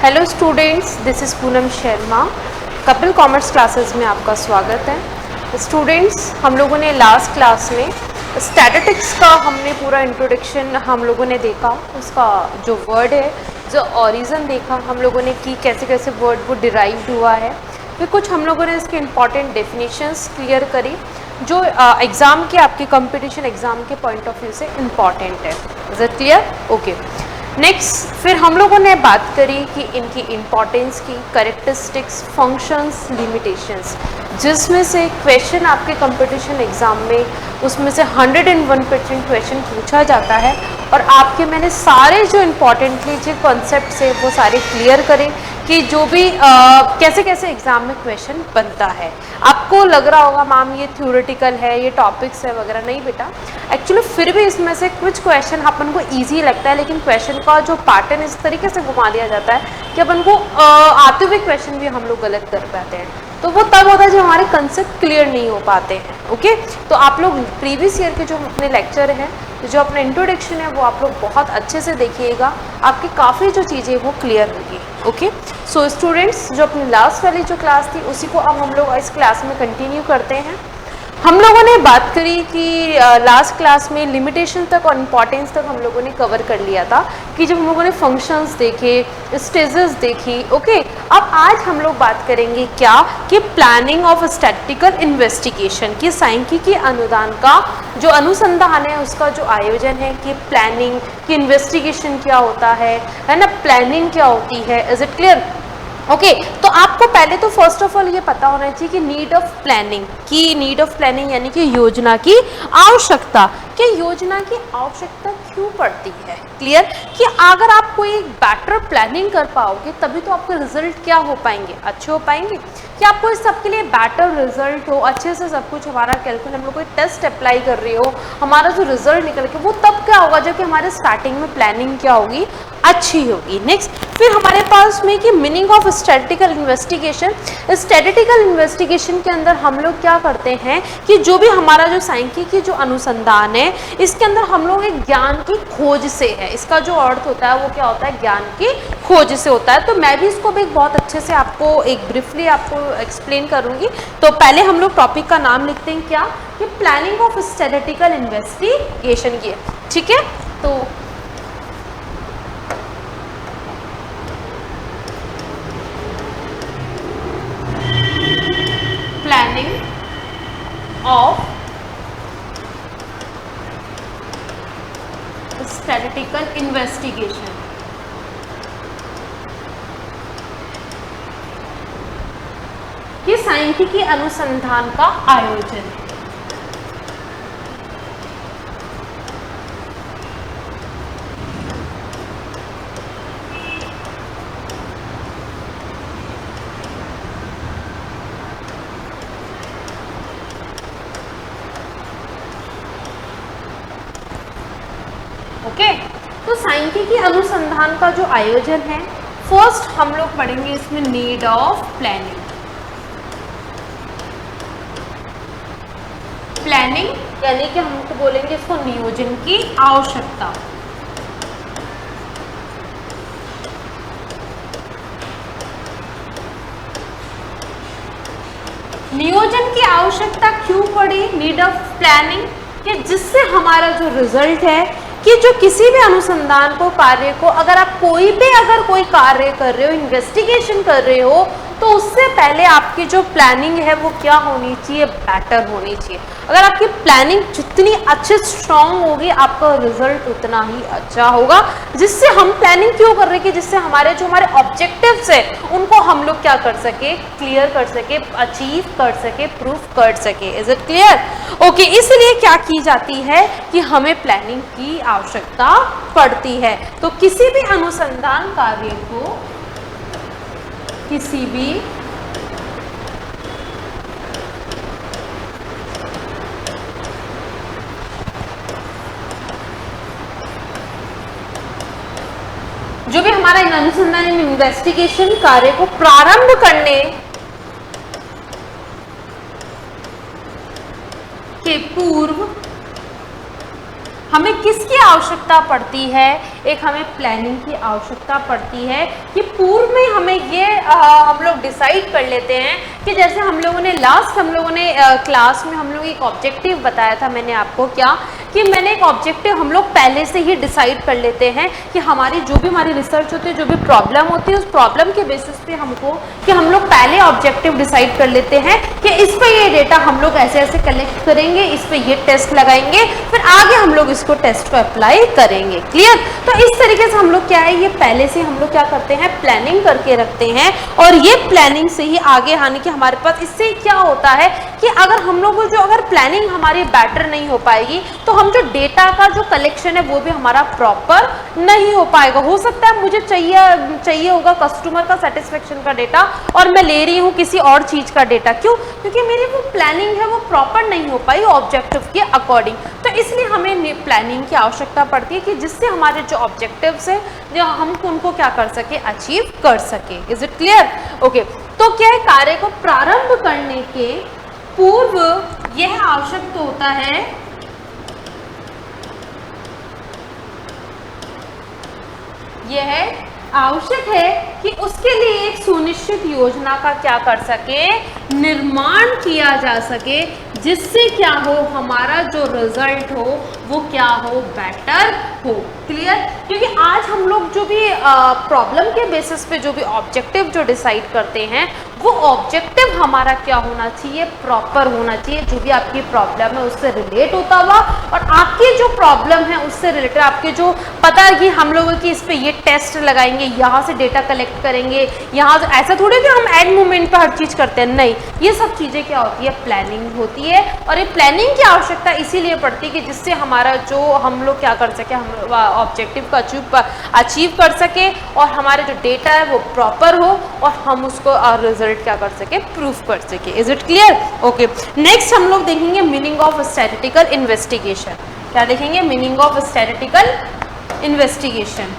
Hello students, this is Poonam Sharma. Kapil commerce classes में आपका स्वागत है। स्टूडेंट्स, हम लोगों ने लास्ट क्लास में स्टैटिस्टिक्स का हमने पूरा इंट्रोडक्शन हम लोगों ने देखा। उसका जो वर्ड है, जो ऑरिजिन देखा हम लोगों ने कि कैसे कैसे वर्ड वो डिराइव्ड हुआ है। फिर कुछ हम लोगों ने इसके इम्पॉर्टेंट डेफिनेशंस क्लियर करी जो एग्ज़ाम के आपके कंपटीशन एग्ज़ाम के पॉइंट ऑफ व्यू से इम्पॉर्टेंट है। Is it clear? Okay. Next फिर हम लोगों ने बात करी कि इनकी इम्पॉर्टेंस की, कैरेक्टरिस्टिक्स, फंक्शंस, लिमिटेशंस, जिसमें से क्वेश्चन आपके कंपटीशन एग्ज़ाम में उसमें से 101% क्वेश्चन पूछा जाता है। और आपके मैंने सारे जो इम्पॉर्टेंटली जो कॉन्सेप्ट्स है वो सारे क्लियर करें कि जो भी कैसे कैसे एग्ज़ाम में क्वेश्चन बनता है। आपको लग रहा होगा मैम ये थ्योरेटिकल है, ये टॉपिक्स है वगैरह। नहीं बेटा, एक्चुअली फिर भी इसमें से कुछ क्वेश्चन अपन को ईजी लगता है, लेकिन क्वेश्चन का जो पैटर्न इस तरीके से घुमा दिया जाता है कि अपन को आते हुए क्वेश्चन भी हम लोग गलत कर पाते हैं। तो वो तब होता है जब हमारे कंसेप्ट क्लियर नहीं हो पाते हैं। ओके, तो आप लोग प्रीवियस ईयर के जो अपने लेक्चर हैं, जो अपना इंट्रोडक्शन है, वो आप लोग बहुत अच्छे से देखिएगा। आपकी काफ़ी जो चीज़ें वो क्लियर होगी। ओके, सो स्टूडेंट्स, जो अपनी लास्ट वाली जो क्लास थी उसी को अब हम लोग इस क्लास में कंटिन्यू करते हैं। हम लोगों ने बात करी कि लास्ट क्लास में लिमिटेशन तक और इम्पॉर्टेंस तक हम लोगों ने कवर कर लिया था कि जब हम लोगों ने फंक्शंस देखे, स्टेजेस देखी। ओके, अब आज हम लोग बात करेंगे क्या कि प्लानिंग ऑफ स्टैटिस्टिकल इन्वेस्टिगेशन की सांख्यिकी अनुदान का जो अनुसंधान है उसका जो आयोजन है कि प्लानिंग की इन्वेस्टिगेशन क्या होता है ना, प्लानिंग क्या होती है। Is it clear? ओके, तो आपको पहले तो फर्स्ट ऑफ ऑल ये पता होना चाहिए कि नीड ऑफ प्लानिंग की, नीड ऑफ प्लानिंग यानी कि योजना की आवश्यकता, कि योजना की आवश्यकता क्यों पड़ती है। क्लियर? कि अगर आप कोई बेटर प्लानिंग कर पाओगे तभी तो आपके रिजल्ट क्या हो पाएंगे, अच्छे हो पाएंगे। कि आपको इस सब के लिए बेटर रिजल्ट हो, अच्छे से सब कुछ हमारा कैलकुलेट, हम लोग कोई टेस्ट अप्लाई कर रहे हो, हमारा जो रिजल्ट निकल के वो तब क्या होगा जबकि हमारे स्टार्टिंग में प्लानिंग क्या होगी, अच्छी होगी। नेक्स्ट फिर हमारे पास में कि meaning of statistical investigation. Statistical investigation के अंदर हम लोग क्या करते हैं कि जो भी हमारा जो सांख्यिकी जो अनुसंधान है इसके अंदर हम लोग एक ज्ञान की खोज से है। इसका जो अर्थ होता है वो क्या होता है, ज्ञान की खोज से होता है। तो मैं भी इसको भी बहुत अच्छे से आपको एक ब्रीफली आपको एक्सप्लेन करूंगी। तो पहले हम लोग टॉपिक का नाम लिखते हैं क्या कि प्लानिंग ऑफ स्टैटिस्टिकल इन्वेस्टिगेशन की। ठीक है, तो प्लानिंग ऑफ स्टैटिस्टिकल इन्वेस्टिगेशन, ये सांख्यिकी अनुसंधान का आयोजन है। ओके, तो सांख्यिकी अनुसंधान का जो आयोजन है, फर्स्ट हम लोग पढ़ेंगे इसमें नीड ऑफ प्लानिंग। प्लानिंग यानी कि हमको बोलेंगे इसको नियोजन की आवश्यकता। नियोजन की आवश्यकता क्यों पड़ी, नीड ऑफ प्लानिंग, कि जिससे हमारा जो रिजल्ट है कि जो किसी भी अनुसंधान को, कार्य को, अगर आप कोई भी अगर कोई कार्य कर रहे हो, इन्वेस्टिगेशन कर रहे हो, तो उससे पहले आपकी जो प्लानिंग है वो क्या होनी चाहिए, बेटर होनी चाहिए। अगर आपकी प्लानिंग जितनी अच्छी स्ट्रांग होगी आपका रिजल्ट उतना ही अच्छा होगा। जिससे हम प्लानिंग क्यों कर रहे हैं कि जिससे हमारे जो हमारे ऑब्जेक्टिव्स है उनको हम लोग क्या कर सके, क्लियर कर सके, अचीव कर सके, प्रूफ कर सके। Is it clear? ओके, इसलिए क्या की जाती है कि हमें प्लानिंग की आवश्यकता पड़ती है। तो किसी भी अनुसंधान कार्य को, किसी भी जो भी हमारा अनुसंधान इन्वेस्टिगेशन कार्य को प्रारंभ करने के पूर्व हमें किसकी आवश्यकता पड़ती है, एक हमें प्लानिंग की आवश्यकता पड़ती है कि पूर्व में हमें ये हम लोग डिसाइड कर लेते हैं कि जैसे हम लोगों ने क्लास में हम लोग एक ऑब्जेक्टिव बताया था, मैंने आपको क्या कि मैंने एक ऑब्जेक्टिव हम लोग पहले से ही डिसाइड कर लेते हैं कि हमारी जो भी हमारी रिसर्च होती है, जो भी प्रॉब्लम होती है, उस प्रॉब्लम के बेसिस पे हम लोग पहले ऑब्जेक्टिव डिसाइड कर लेते हैं कि इस पे ये डेटा हम लोग ऐसे ऐसे कलेक्ट करेंगे, इस पे ये टेस्ट लगाएंगे, फिर आगे हम लोग इसको टेस्ट को अप्लाई करेंगे। क्लियर? तो इस तरीके से हम लोग क्या है, ये पहले से हम लोग क्या करते हैं, प्लानिंग करके रखते हैं और ये प्लानिंग से ही आगे आने की हमारे पास, इससे क्या होता है कि अगर हम लोग अगर प्लानिंग हमारी बेटर नहीं हो पाएगी तो हम जो डेटा का जो कलेक्शन है वो भी हमारा प्रॉपर नहीं हो पाएगा। हो सकता है मुझे चाहिए होगा कस्टमर का सेटिस्फेक्शन का डेटा और मैं ले रही हूँ किसी और चीज का डेटा, क्यों? क्योंकि मेरी वो प्लानिंग है वो प्रॉपर नहीं हो पाई ऑब्जेक्टिव के अकॉर्डिंग। तो इसलिए हमें प्लानिंग की आवश्यकता पड़ती है कि जिससे हमारे जो ऑब्जेक्टिव्स है जो हम उनको क्या कर सके, अचीव कर सके। Is it clear? ओके, तो क्या है, कार्य को प्रारंभ करने के पूर्व यह आवश्यक तो होता है यह आवश्यक है कि उसके लिए एक सुनिश्चित योजना का क्या कर सके, निर्माण किया जा सके, जिससे क्या हो, हमारा जो रिजल्ट हो वो क्या हो, बेटर हो। क्लियर? क्योंकि आज हम लोग जो भी प्रॉब्लम के बेसिस पे जो भी ऑब्जेक्टिव जो डिसाइड करते हैं वो ऑब्जेक्टिव हमारा क्या होना चाहिए, प्रॉपर होना चाहिए, जो भी आपकी प्रॉब्लम है उससे रिलेट होता हुआ और आपकी जो प्रॉब्लम है उससे रिलेटेड आपके जो पता है कि हम लोगों की इस पे ये टेस्ट लगाएंगे, यहाँ से डेटा कलेक्ट करेंगे, यहाँ से ऐसा थोड़ी कि हम एंड मोमेंट पर हर चीज़ करते हैं, नहीं, ये सब चीज़ें क्या होती है, प्लानिंग होती है। और ये प्लानिंग की आवश्यकता इसीलिए पड़ती है कि जिससे हमारा जो हम लोग क्या कर सके, हम ऑब्जेक्टिव को अचीव कर सके और हमारे जो डेटा है वो प्रॉपर हो और हम उसको रिजल्ट क्या कर सके, प्रूफ कर सके। Is it clear? Okay, next हम लोग देखेंगे मीनिंग ऑफ स्टैटिस्टिकल इन्वेस्टिगेशन। क्या देखेंगे? Meaning of statistical investigation.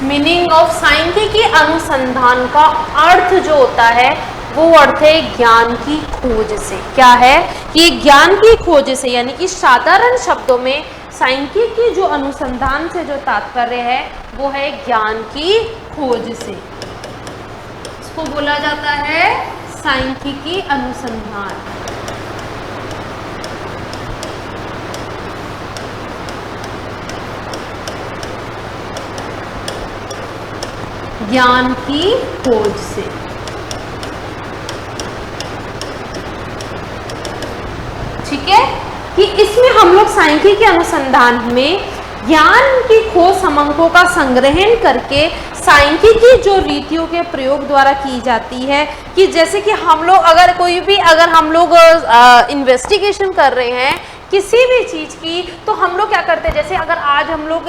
Meaning of सांख्यिकी अनुसंधान का अर्थ जो होता है वो अर्थ है ज्ञान की खोज से। क्या है कि ज्ञान की खोज से, यानी कि साधारण शब्दों में सांख्यिकी जो अनुसंधान से जो तात्पर्य है वो है ज्ञान की खोज से। इसको बोला जाता है सांख्यिकी अनुसंधान। ज्ञान की खोज से। ठीक है कि इसमें हम लोग सांख्यिकी अनुसंधान में ज्ञान की खोज समंकों का संग्रहण करके सांख्यिकी जो रीतियों के प्रयोग द्वारा की जाती है, कि जैसे कि हम लोग अगर हम लोग इन्वेस्टिगेशन कर रहे हैं किसी भी चीज़ की, तो हम लोग क्या करते हैं, जैसे अगर आज हम लोग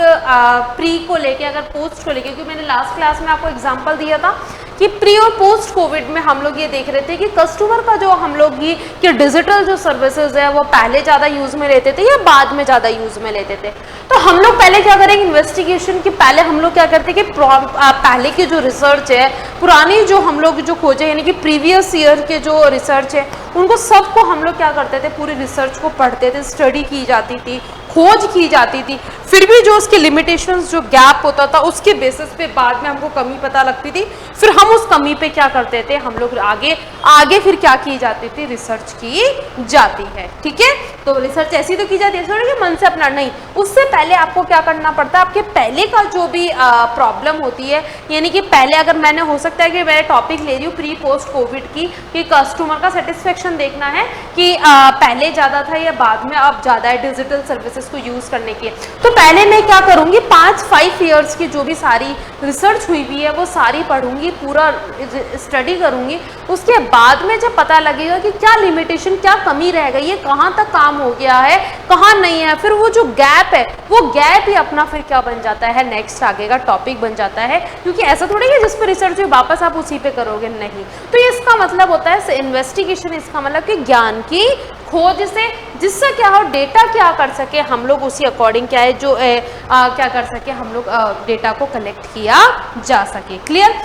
प्री को लेके अगर पोस्ट को लेके, क्योंकि मैंने लास्ट क्लास में आपको एग्जांपल दिया था कि प्री और पोस्ट कोविड में हम लोग ये देख रहे थे कि कस्टमर का जो हम लोग कि डिजिटल जो सर्विसेज है वो पहले ज़्यादा यूज़ में लेते थे या बाद में ज़्यादा यूज़ में लेते थे। तो हम लोग पहले क्या करेंगे, इन्वेस्टिगेशन के पहले हम लोग क्या करते हैं कि पहले की जो रिसर्च है, पुरानी जो हम लोग जो खोजे, यानी कि प्रीवियस ईयर के जो रिसर्च है, उनको सबको हम लोग क्या करते थे, पूरी रिसर्च को पढ़ते थे, स्टडी की जाती थी, खोज की जाती थी, फिर भी जो उसके लिमिटेशंस जो गैप होता था उसके बेसिस पे बाद में हमको कमी पता लगती थी, फिर हम उस कमी पे क्या करते थे, हम लोग आगे फिर क्या की जाती थी, रिसर्च की जाती है। ठीक है, तो रिसर्च ऐसी तो की जाती है, थोड़ी कि मन से अपना नहीं, उससे पहले आपको क्या करना पड़ता है, आपके पहले का जो भी प्रॉब्लम होती है, यानी कि पहले अगर मैंने हो सकता है कि मैं टॉपिक ले रही हूँ प्री पोस्ट कोविड की, कि कस्टमर का सेटिस्फेक्शन देखना है कि पहले ज़्यादा था या बाद में अब ज़्यादा है डिजिटल सर्विसेज को यूज़ करने की। तो पहले मैं क्या करूँगी, 5 ईयर्स की जो भी सारी रिसर्च हुई हुई है वो सारी पढ़ूंगी, पूरा स्टडी करूँगी, उसके बाद में जब पता लगेगा कि क्या लिमिटेशन, क्या कमी रह गई है, कहाँ तक काम हो गया है, कहाँ नहीं है, फिर वो जो गैप है वो गैप ही अपना फिर क्या बन जाता है, नेक्स्ट आगे का टॉपिक बन जाता है। क्योंकि ऐसा थोड़ी है जिस पर रिसर्च हुई वापस आप उसी पे करोगे, नहीं। तो इसका मतलब होता है इन्वेस्टिगेशन, इसका मतलब कि ज्ञान की खोज से जिससे क्या हो, डेटा क्या कर सके हम लोग उसी अकॉर्डिंग क्या है जो क्या कर सके हम लोग डेटा को कलेक्ट किया जा सके। क्लियर।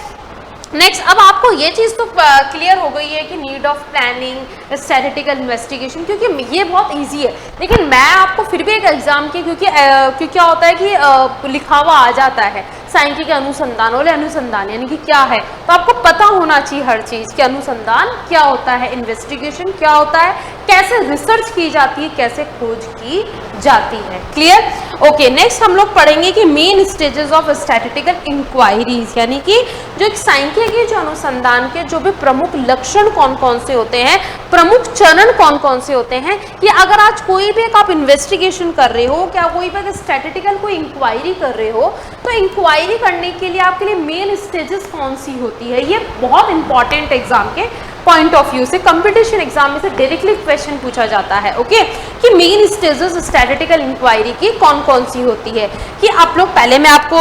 नेक्स्ट, अब आपको ये चीज़ तो क्लियर हो गई है कि need of planning, statistical investigation, क्योंकि ये बहुत इजी है, लेकिन मैं आपको फिर भी एक एग्जाम के क्योंकि क्या होता है कि लिखा हुआ आ जाता है सांख्यिकी अनुसंधान वाले अनुसंधान यानी कि क्या है, तो आपको पता होना चाहिए हर चीज़ कि अनुसंधान क्या होता है, इन्वेस्टिगेशन क्या होता है, कैसे रिसर्च की जाती है, कैसे खोज की जाती है। क्लियर। ओके, नेक्स्ट हम लोग पढ़ेंगे कि main stages of statistical inquiries, यानी कि जो एक सांख्यिकी जो अनुसंधान के जो भी प्रमुख लक्षण कौन कौन से होते हैं, प्रमुख चरण कौन कौन से होते हैं, कि अगर आज कोई भी एक आप इन्वेस्टिगेशन कर रहे हो, क्या कोई भी स्टैटिस्टिकल कोई इंक्वायरी कर रहे हो, तो इंक्वायरी करने के लिए आपके लिए मेन स्टेजेस कौन सी होती है, ये बहुत इंपॉर्टेंट एग्जाम के पॉइंट ऑफ व्यू से, कंपटीशन एग्जाम में से डायरेक्टली क्वेश्चन पूछा जाता है। ओके, कि मेन स्टेजेस स्टैटिस्टिकल इंक्वायरी की कौन कौन सी होती है, कि आप लोग पहले मैं आपको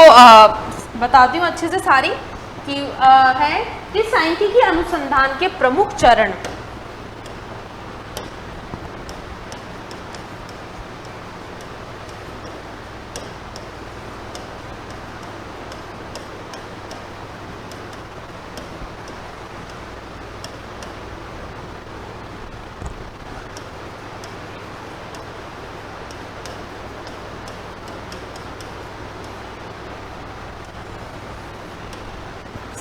बताती हूँ अच्छे से सारी कि है कि सांख्यिकी अनुसंधान के प्रमुख चरण।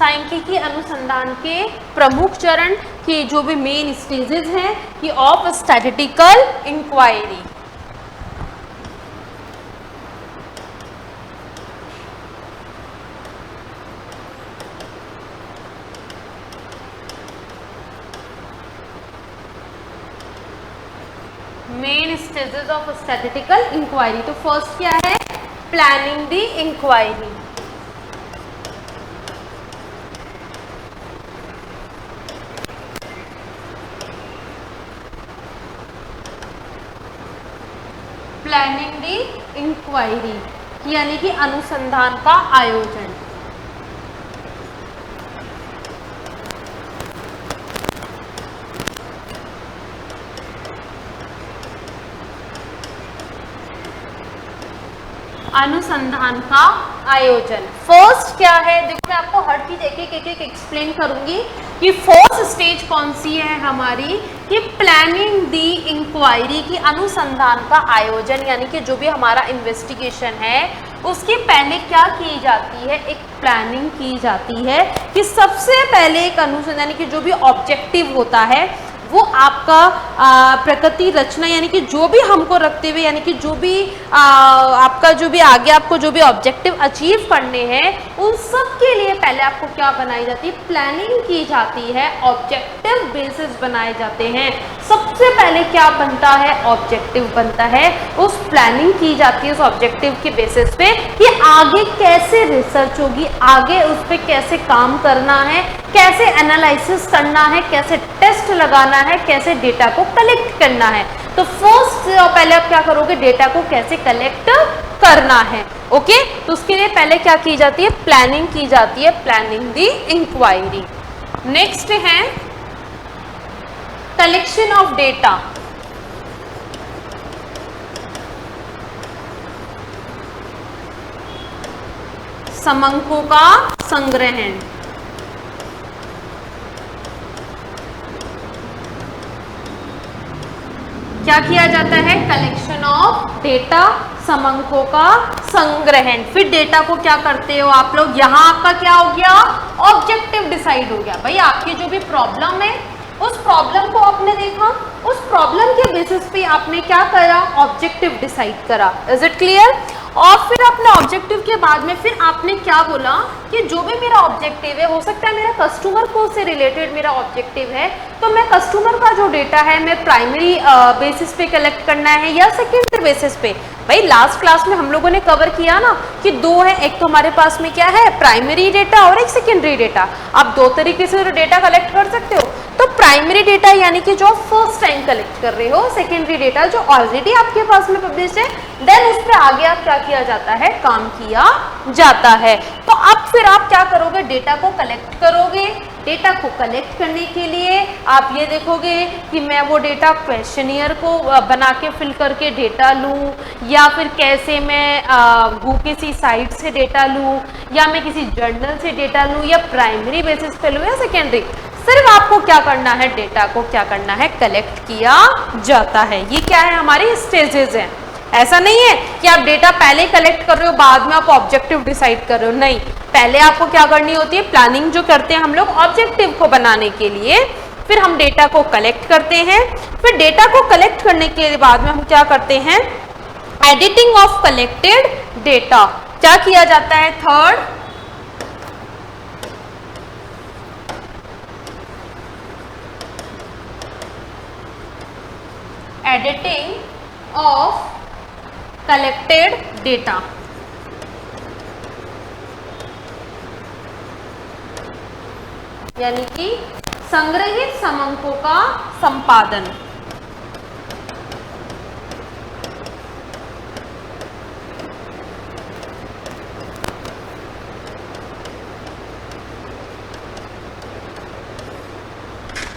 सांख्यिकी अनुसंधान के प्रमुख चरण की जो भी मेन स्टेजेस हैं कि of statistical inquiry. Main stages of statistical inquiry, तो फर्स्ट क्या है, planning the inquiry. Planning the inquiry यानी कि अनुसंधान का आयोजन। अनुसंधान का आयोजन फर्स्ट क्या है, देखो मैं आपको हर चीज एक एक एक्सप्लेन करूंगी कि फर्स्ट स्टेज कौन सी है हमारी, कि प्लानिंग दी इंक्वायरी की अनुसंधान का आयोजन, यानी कि जो भी हमारा इन्वेस्टिगेशन है उसके पहले क्या की जाती है, एक प्लानिंग की जाती है कि सबसे पहले एक अनुसंधान यानी कि जो भी ऑब्जेक्टिव होता है वो आपका प्रकृति रचना यानी कि जो भी हमको रखते हुए यानी कि जो भी आपका जो भी आगे आपको जो भी ऑब्जेक्टिव अचीव करने हैं उन सब के लिए पहले आपको क्या बनाई जाती है, प्लानिंग की जाती है, ऑब्जेक्टिव बेसिस बनाए जाते हैं। सबसे पहले क्या बनता है, ऑब्जेक्टिव बनता है, उस प्लानिंग की जाती है उस ऑब्जेक्टिव के बेसिस पे कि आगे कैसे रिसर्च होगी, आगे उस पर कैसे काम करना है, कैसे एनालिसिस करना है, कैसे टेस्ट लगाना है, कैसे डेटा को कलेक्ट करना है। तो फर्स्ट पहले आप क्या करोगे, डेटा को कैसे कलेक्ट करना है। ओके, तो उसके लिए पहले क्या की जाती है, प्लानिंग की जाती है, प्लानिंग दी इंक्वायरी। नेक्स्ट है कलेक्शन ऑफ डेटा। समंकों का संग्रहण। क्या किया जाता है, कलेक्शन ऑफ डेटा, समंकों का संग्रहण। फिर डेटा को क्या करते हो आप लोग, यहाँ आपका क्या हो गया, ऑब्जेक्टिव डिसाइड हो गया। भाई आपकी जो भी प्रॉब्लम है उस प्रॉब्लम को आपने देखा, उस प्रॉब्लम के बेसिस पे आपने क्या करा, ऑब्जेक्टिव डिसाइड करा। Is it clear. और फिर अपने ऑब्जेक्टिव के बाद में फिर आपने क्या बोला कि जो भी मेरा ऑब्जेक्टिव है, हो सकता है मेरा कस्टमर को से रिलेटेड मेरा ऑब्जेक्टिव है, तो मैं कस्टमर का जो डेटा है मैं प्राइमरी बेसिस पे कलेक्ट करना है या सेकेंडरी बेसिस पे। भाई लास्ट क्लास में हम लोगों ने कवर किया ना कि दो है, एक तो हमारे पास में क्या है, प्राइमरी डेटा और एक सेकेंडरी डेटा। आप दो तरीके से डेटा कलेक्ट कर सकते हो। तो प्राइमरी डेटा यानी कि जो फर्स्ट टाइम कलेक्ट कर रहे हो, सेकेंडरी डेटा जो ऑलरेडी आपके पास में पब्लिश है, देन उस पर आगे आप क्या किया जाता है, काम किया जाता है। तो अब फिर आप क्या करोगे, डेटा को कलेक्ट करोगे, डेटा को कलेक्ट करने के लिए आप ये देखोगे कि मैं वो डेटा क्वेश्चनियर को बना के फिल करके डेटा लूँ, या फिर कैसे मैं किसी साइट से डेटा लूँ, या मैं किसी जर्नल से डेटा लूँ, या प्राइमरी बेसिस पे लूँ या सेकेंडरी। सिर्फ आपको क्या करना है, डेटा को क्या करना है, कलेक्ट किया जाता है। ये क्या है, हमारी स्टेजेस हैं। ऐसा नहीं है कि आप डेटा पहले कलेक्ट कर रहे हो बाद में आप ऑब्जेक्टिव डिसाइड कर रहे हो, नहीं, पहले आपको क्या करनी होती है, प्लानिंग जो करते हैं हम लोग ऑब्जेक्टिव को बनाने के लिए, फिर हम डेटा को कलेक्ट करते हैं। फिर डेटा को कलेक्ट करने के बाद में हम क्या करते हैं, एडिटिंग ऑफ कलेक्टेड डेटा। क्या किया जाता है, third, editing of collected data. यानी कि संग्रहित समंकों का संपादन।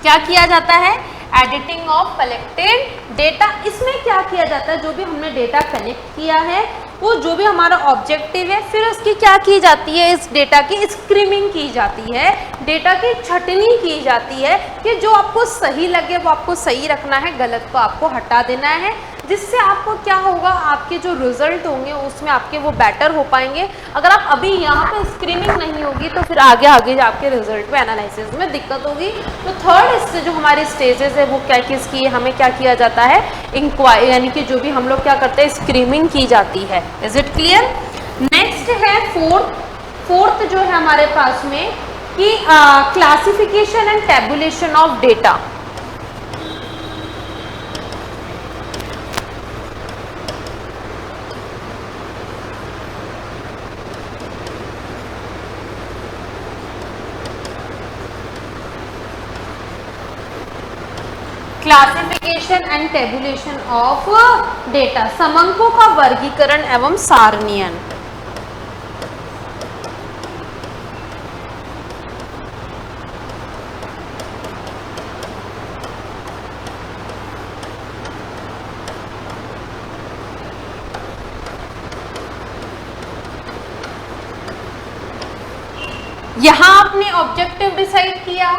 क्या किया जाता है, एडिटिंग ऑफ कलेक्टेड डेटा। इसमें क्या किया जाता है, जो भी हमने डेटा कलेक्ट किया है, वो जो भी हमारा ऑब्जेक्टिव है, फिर उसकी क्या की जाती है, इस डेटा की स्क्रीमिंग की जाती है, डेटा की छटनी की जाती है कि जो आपको सही लगे वो आपको सही रखना है, गलत को आपको हटा देना है, जिससे आपको क्या होगा, आपके जो रिजल्ट होंगे उसमें आपके वो बेटर हो पाएंगे। अगर आप अभी यहाँ पे स्क्रीनिंग नहीं होगी तो फिर आगे आगे आपके रिजल्ट में एनालिसिस में दिक्कत होगी। तो थर्ड इससे जो हमारी स्टेजेस है वो क्या किसकी, हमें क्या किया जाता है, इंक्वायरी, यानी कि जो भी हम लोग क्या करते हैं, स्क्रीमिंग की जाती है। Is it clear. नेक्स्ट है फोर्थ जो है हमारे पास में कि classification and tabulation of data. Classification and tabulation of data, समंकों का वर्गीकरण एवं सारणीयन। यहां आपने ऑब्जेक्टिव डिसाइड किया,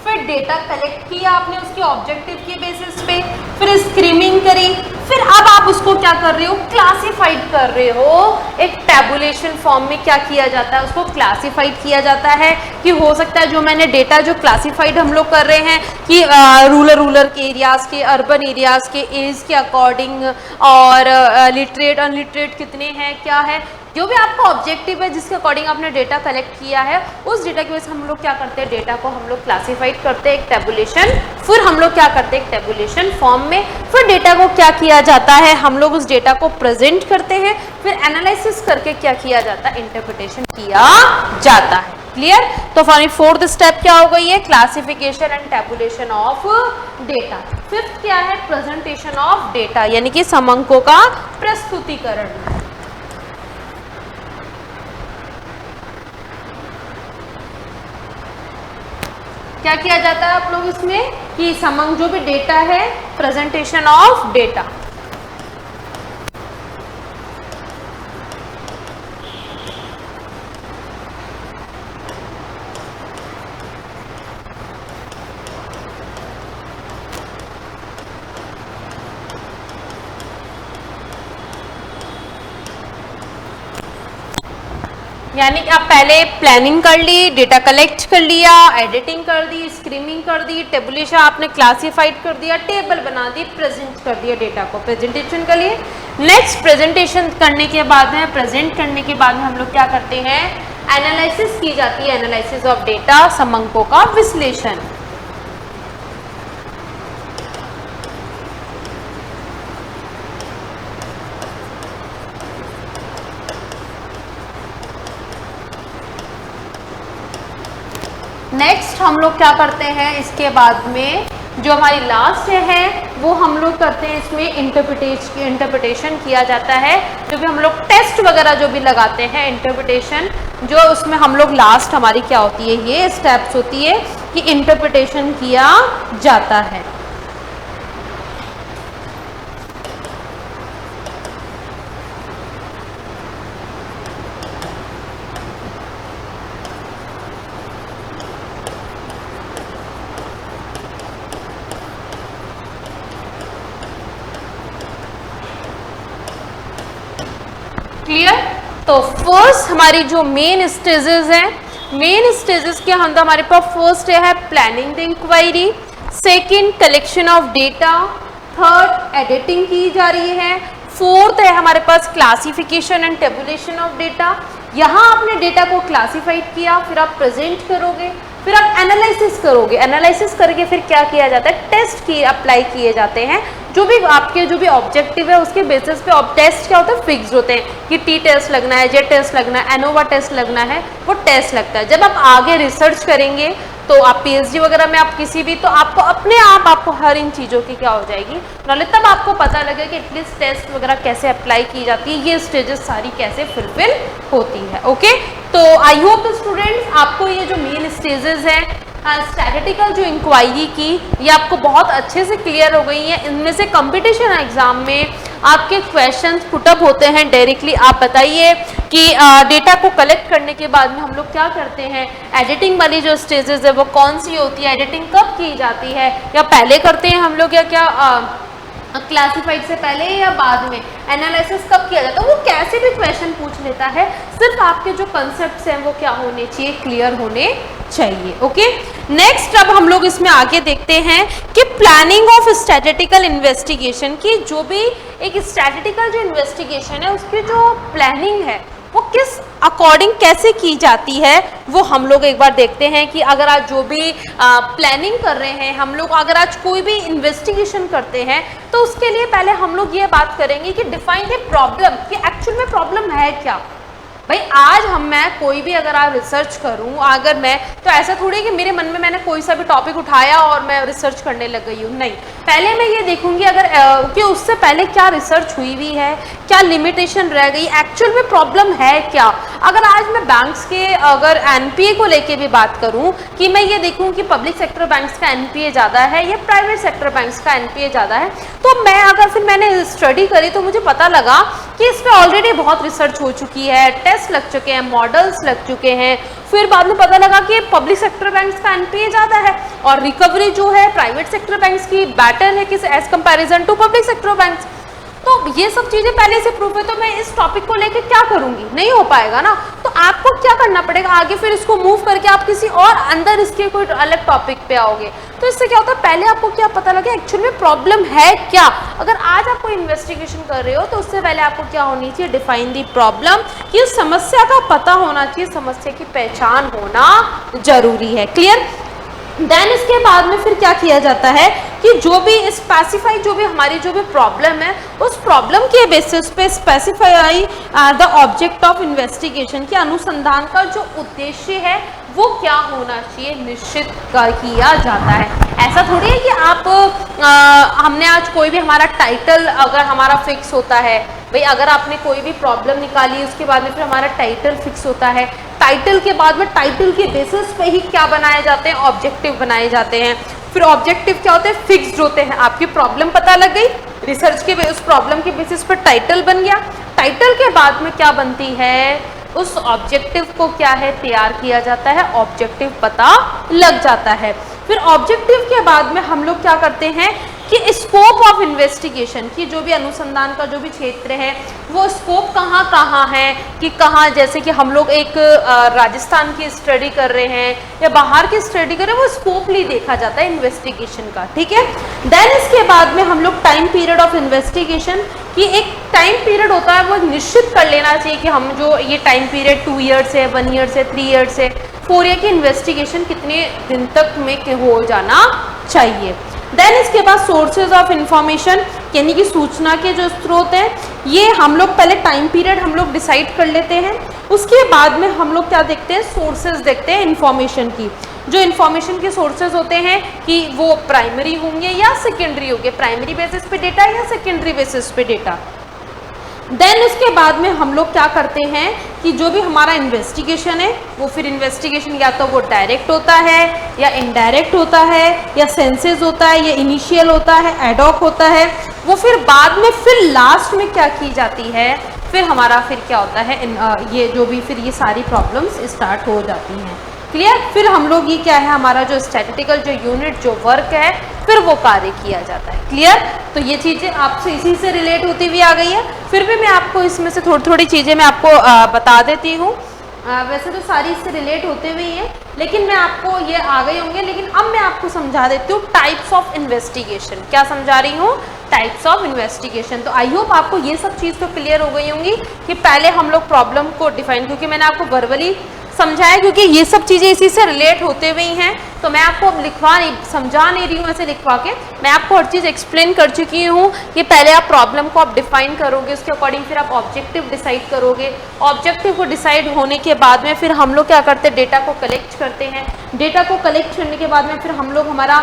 फिर डेटा कलेक्ट किया आपने उसके ऑब्जेक्टिव के बेसिस पे, फिर स्क्रीमिंग करी, फिर अब आप उसको क्या कर रहे हो, क्लासिफाइड कर रहे हो। एक टैबुलेशन फॉर्म में क्या किया जाता है, उसको क्लासिफाइड किया जाता है कि हो सकता है जो मैंने डेटा जो क्लासिफाइड हम लोग कर रहे हैं कि रूरल के एरियाज के, अर्बन एरियाज के एज के अकॉर्डिंग, और लिटरेट अनलिटरेट कितने हैं, क्या है, जो भी आपका ऑब्जेक्टिव है जिसके अकॉर्डिंग आपने डेटा कलेक्ट किया है, उस डेटा की वजह से हम लोग क्या करते हैं, डेटा को हम लोग क्लासिफाइड करते हैं एक टेबुलेशन, फिर हम लोग क्या करते हैं एक टेबुलेशन फॉर्म में, फिर डेटा को क्या किया जाता है, हम लोग उस डेटा को प्रेजेंट करते हैं, फिर एनालिसिस करके क्या किया जाता है, इंटरप्रिटेशन किया जाता है। क्लियर। तो फॉर फोर्थ स्टेप क्या हो गई है, classification and tabulation of data. Fifth क्या है, प्रेजेंटेशन ऑफ डेटा, यानी कि समंकों का प्रस्तुतिकरण। क्या किया जाता है आप लोग इसमें कि समंग जो भी डेटा है, प्रेजेंटेशन ऑफ डेटा। यानी कि आप पहले प्लानिंग कर ली, डेटा कलेक्ट कर लिया, एडिटिंग कर दी, स्क्रीमिंग कर दी, टेबुलेशन आपने क्लासिफाइड कर दिया, टेबल बना दी, प्रेजेंट कर दिया, डेटा को प्रेजेंटेशन के लिए। नेक्स्ट प्रेजेंटेशन करने के बाद में, प्रेजेंट करने के बाद में हम लोग क्या करते हैं, एनालिसिस की जाती है, एनालिसिस ऑफ डेटा, समंकों का विश्लेषण। नेक्स्ट हम लोग क्या करते हैं, इसके बाद में जो हमारी लास्ट है वो हम लोग करते हैं, इसमें इंटरप्रिटेशन किया जाता है। जो भी हम लोग टेस्ट वगैरह जो भी लगाते हैं, इंटरप्रिटेशन जो उसमें हम लोग लास्ट हमारी क्या होती है, ये स्टेप्स होती है कि इंटरप्रिटेशन किया जाता है। क्लियर? तो फर्स्ट हमारी जो मेन स्टेजेस हैं, मेन स्टेजेस के अंदर हमारे पास फर्स्ट है planning the inquiry, second collection of data, third editing की जा रही है, फोर्थ है हमारे पास classification and tabulation of data. यहाँ आपने डेटा को क्लासिफाइड किया, फिर आप प्रेजेंट करोगे, फिर आप एनालिसिस करोगे, एनालिसिस करके फिर क्या किया जाता है, टेस्ट की अप्लाई किए जाते हैं। जो भी आपके जो भी ऑब्जेक्टिव है उसके बेसिस पे टेस्ट क्या होता है, फिक्स होते हैं कि टी टेस्ट लगना है, जे टेस्ट लगना है, एनोवा टेस्ट लगना है, वो टेस्ट लगता है। जब आप आगे रिसर्च करेंगे तो आप पीएचडी वगैरह में आप किसी भी, तो आपको अपने आप आपको हर इन चीज़ों की क्या हो जाएगी नॉलेज, तब आपको पता लगेगा कि एटलीस्ट टेस्ट वगैरह कैसे अप्लाई की जाती है, ये स्टेजेस सारी कैसे फुलफिल होती है। ओके, तो आई होप स्टूडेंट्स आपको ये जो मेन स्टेजेस हैं स्टैटिस्टिकल जो इंक्वायरी की, ये आपको बहुत अच्छे से क्लियर हो गई है। इनमें से कंपटीशन एग्जाम में आपके क्वेश्चंस पुटअप होते हैं डायरेक्टली। आप बताइए कि डेटा को कलेक्ट करने के बाद में हम लोग क्या करते हैं, एडिटिंग वाली जो स्टेजेस है वो कौन सी होती है, एडिटिंग कब की जाती है, या पहले करते हैं हम लोग, या क्या क्लासिफाइड से पहले या बाद में, एनालिसिस कब किया जाता है, वो कैसे भी क्वेश्चन पूछ लेता है। सिर्फ आपके जो कंसेप्ट्स हैं वो क्या होने चाहिए, क्लियर होने चाहिए। ओके, नेक्स्ट अब हम लोग इसमें आगे देखते हैं कि प्लानिंग ऑफ स्टैटिस्टिकल इन्वेस्टिगेशन की, जो भी एक स्टैटिस्टिकल जो इन्वेस्टिगेशन है उसकी जो प्लानिंग है वो किस अकॉर्डिंग कैसे की जाती है, वो हम लोग एक बार देखते हैं। कि अगर आज जो भी प्लानिंग कर रहे हैं हम लोग, अगर आज कोई भी इन्वेस्टिगेशन करते हैं तो उसके लिए पहले हम लोग ये बात करेंगे कि डिफाइन ए प्रॉब्लम, कि एक्चुअल में प्रॉब्लम है क्या। भाई आज मैं कोई भी अगर आप रिसर्च करूं, अगर मैं, तो ऐसा थोड़ी कि मेरे मन में मैंने कोई सा भी टॉपिक उठाया और मैं रिसर्च करने लग गई हूँ, नहीं। पहले मैं ये देखूंगी अगर कि उससे पहले क्या रिसर्च हुई हुई है, क्या लिमिटेशन रह गई, एक्चुअल में प्रॉब्लम है क्या। अगर आज मैं बैंक्स के अगर एनपीए को लेके भी बात करूं कि मैं ये देखूं कि पब्लिक सेक्टर बैंक्स का एनपीए ज़्यादा है या प्राइवेट सेक्टर बैंक्स का एनपीए ज़्यादा है, तो मैं अगर फिर मैंने स्टडी करी तो मुझे पता लगा कि इस पर ऑलरेडी बहुत रिसर्च हो चुकी है, टेस्ट लग चुके हैं, मॉडल्स लग चुके हैं। फिर बाद में पता लगा कि पब्लिक सेक्टर बैंक्स का एनपीए ज़्यादा है और रिकवरी जो है प्राइवेट सेक्टर बैंक्स की बेटर है किस as comparison to public sector banks. तो ये सब चीज़ें पहले से प्रूफ है, तो मैं इस टॉपिक को लेकर क्या करूंगी, नहीं हो पाएगा ना। तो आपको क्या करना पड़ेगा आगे, फिर इसको मूव करके आप किसी और अंदर इसके कोई अलग टॉपिक पे आओगे। तो इससे क्या होता है, पहले आपको क्या पता लगे एक्चुअल में प्रॉब्लम है क्या। अगर आज आप कोई इन्वेस्टिगेशन कर रहे हो तो उससे पहले आपको क्या होनी चाहिए, डिफाइन दी प्रॉब्लम, कि उस समस्या का पता होना चाहिए, समस्या की पहचान होना जरूरी है। क्लियर? देन इसके बाद में फिर क्या किया जाता है कि जो भी स्पेसिफाई, जो भी हमारी जो भी प्रॉब्लम है उस प्रॉब्लम के बेसिस पे specify the object of investigation, के अनुसंधान का जो उद्देश्य है वो क्या होना चाहिए, निश्चित किया जाता है। ऐसा थोड़ी है कि आप हमने आज कोई भी हमारा टाइटल अगर हमारा फिक्स होता है, भाई अगर आपने कोई भी प्रॉब्लम निकाली उसके बाद में फिर हमारा टाइटल फिक्स होता है, टाइटल के बाद में टाइटल के बेसिस पे ही क्या बनाए जाते हैं, ऑब्जेक्टिव बनाए जाते हैं। फिर ऑब्जेक्टिव क्या होते हैं, फिक्स्ड होते हैं। आपकी प्रॉब्लम पता लग गई, रिसर्च के उस प्रॉब्लम के बेसिस पर टाइटल बन गया, टाइटल के बाद में क्या बनती है, उस ऑब्जेक्टिव को क्या है तैयार किया जाता है, ऑब्जेक्टिव पता लग जाता है। फिर ऑब्जेक्टिव के बाद में हम लोग क्या करते हैं कि स्कोप ऑफ इन्वेस्टिगेशन की, जो भी अनुसंधान का जो भी क्षेत्र है वो स्कोप कहाँ कहाँ है, कि कहाँ, जैसे कि हम लोग एक राजस्थान की स्टडी कर रहे हैं या बाहर की स्टडी कर रहे हैं, वो स्कोपली देखा जाता है इन्वेस्टिगेशन का। ठीक है, देन इसके बाद में हम लोग टाइम पीरियड ऑफ इन्वेस्टिगेशन की, एक टाइम पीरियड होता है वो निश्चित कर लेना चाहिए कि हम जो ये टाइम पीरियड 2 ईयर्स है, 1 ईयर से 3 ईयर्स है, 4 ईयर की इन्वेस्टिगेशन कितने दिन तक में हो जाना चाहिए। देन इसके बाद सोर्सेज ऑफ इंफॉर्मेशन, यानी कि सूचना के जो स्रोत हैं, ये हम लोग पहले टाइम पीरियड हम लोग डिसाइड कर लेते हैं। उसके बाद में हम लोग क्या देखते हैं, सोर्सेज देखते हैं इंफॉर्मेशन की। जो इन्फॉर्मेशन के सोर्सेज होते हैं कि वो प्राइमरी होंगे या सेकेंडरी होंगे, प्राइमरी बेसिस पे डेटा या सेकेंडरी बेसिस पे डेटा। देन उसके बाद में हम लोग क्या करते हैं कि जो भी हमारा इन्वेस्टिगेशन है वो फिर इन्वेस्टिगेशन या तो वो डायरेक्ट होता है या इनडायरेक्ट होता है या सेंसेस होता है या इनिशियल होता है, एडॉक होता है, वो फिर बाद में फिर लास्ट में क्या की जाती है, फिर हमारा फिर क्या होता है ये जो भी फिर ये सारी प्रॉब्लम्स स्टार्ट हो जाती हैं। क्लियर? फिर हम लोग ये क्या है हमारा जो स्टैटिस्टिकल जो यूनिट जो वर्क है फिर वो कार्य किया जाता है। क्लियर? तो ये चीज़ें आपसे इसी से रिलेट होती हुई आ गई है। फिर भी मैं आपको इसमें से थोड़ी थोड़ी चीज़ें मैं आपको बता देती हूँ। वैसे तो सारी इससे रिलेट होते हुए हैं, लेकिन मैं आपको ये आ गए होंगे, लेकिन अब मैं आपको समझा देती हूँ टाइप्स ऑफ इन्वेस्टिगेशन। क्या समझा रही हूँ? Types of investigation. तो आई होप आपको ये सब चीज़ तो क्लियर हो गई होंगी कि पहले हम लोग प्रॉब्लम को डिफाइन, क्योंकि मैंने आपको वर्बली समझाया क्योंकि ये सब चीज़ें इसी से रिलेट होते हुए हैं, तो मैं आपको अब समझा नहीं रही हूँ ऐसे लिखवा के, मैं आपको हर चीज़ एक्सप्लेन कर चुकी हूँ कि पहले आप प्रॉब्लम को आप डिफाइन करोगे, उसके अकॉर्डिंग फिर आप ऑब्जेक्टिव डिसाइड करोगे। ऑब्जेक्टिव को डिसाइड होने के बाद में फिर हम लोग क्या करते हैं, डेटा को कलेक्ट करते हैं। डेटा को कलेक्ट करने के बाद में फिर हम लोग हमारा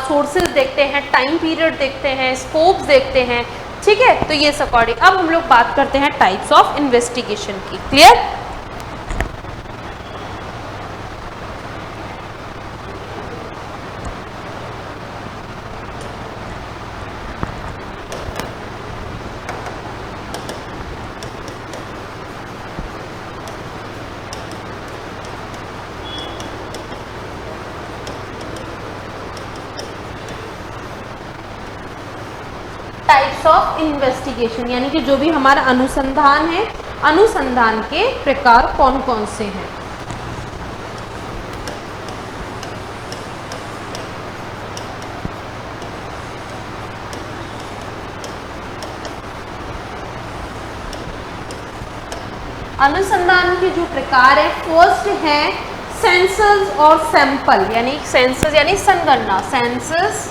सोर्सेज देखते हैं, टाइम पीरियड देखते हैं, स्कोप्स देखते हैं। ठीक है? तो ये अकॉर्डिंग अब हम लोग बात करते हैं टाइप्स ऑफ इन्वेस्टिगेशन की। क्लियर? टाइप्स ऑफ इन्वेस्टिगेशन यानी कि जो भी हमारा अनुसंधान है, अनुसंधान के प्रकार कौन कौन से हैं। अनुसंधान के जो प्रकार है, फर्स्ट है सेंसस और सैंपल, यानी सेंसस यानी संगणना, सेंसस,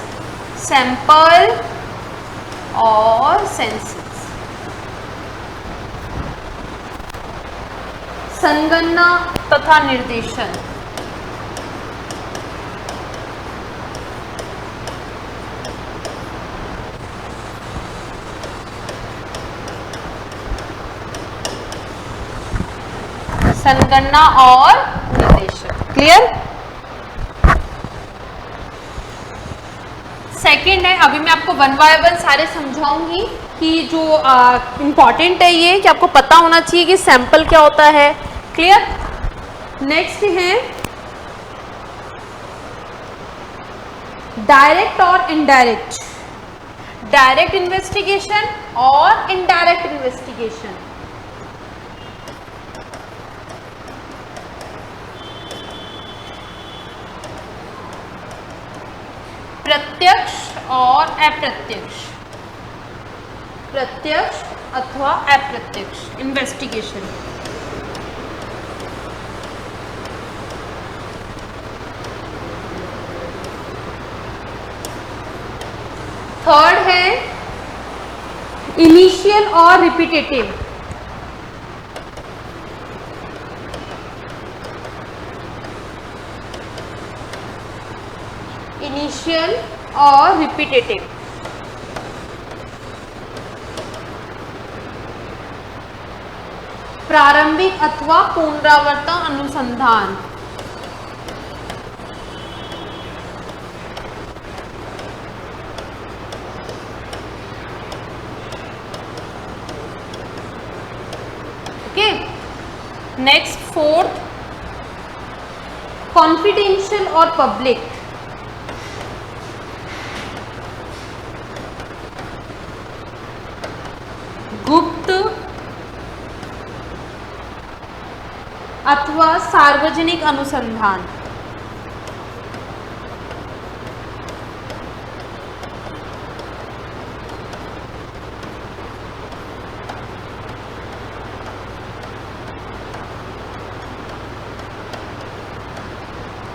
सैंपल और सेंसस। संगणना तथा निर्देशन। संगणना और निर्देशन। क्लियर? सेकेंड है, अभी मैं आपको वन बाय वन सारे समझाऊंगी कि जो इम्पॉर्टेंट है ये कि आपको पता होना चाहिए कि सैंपल क्या होता है। क्लियर? नेक्स्ट है डायरेक्ट और इनडायरेक्ट, डायरेक्ट इन्वेस्टिगेशन और इनडायरेक्ट इन्वेस्टिगेशन। प्रत्यक्ष और अप्रत्यक्ष, प्रत्यक्ष अथवा अप्रत्यक्ष इन्वेस्टिगेशन। थर्ड है इनिशियल और रिपीटेटिव, इनिशियल और रिपीटेटिव। प्रारंभिक अथवा पुनरावर्तन अनुसंधान। ओके, नेक्स्ट फोर्थ कॉन्फिडेंशियल और पब्लिक। गुप्त अथवा सार्वजनिक अनुसंधान।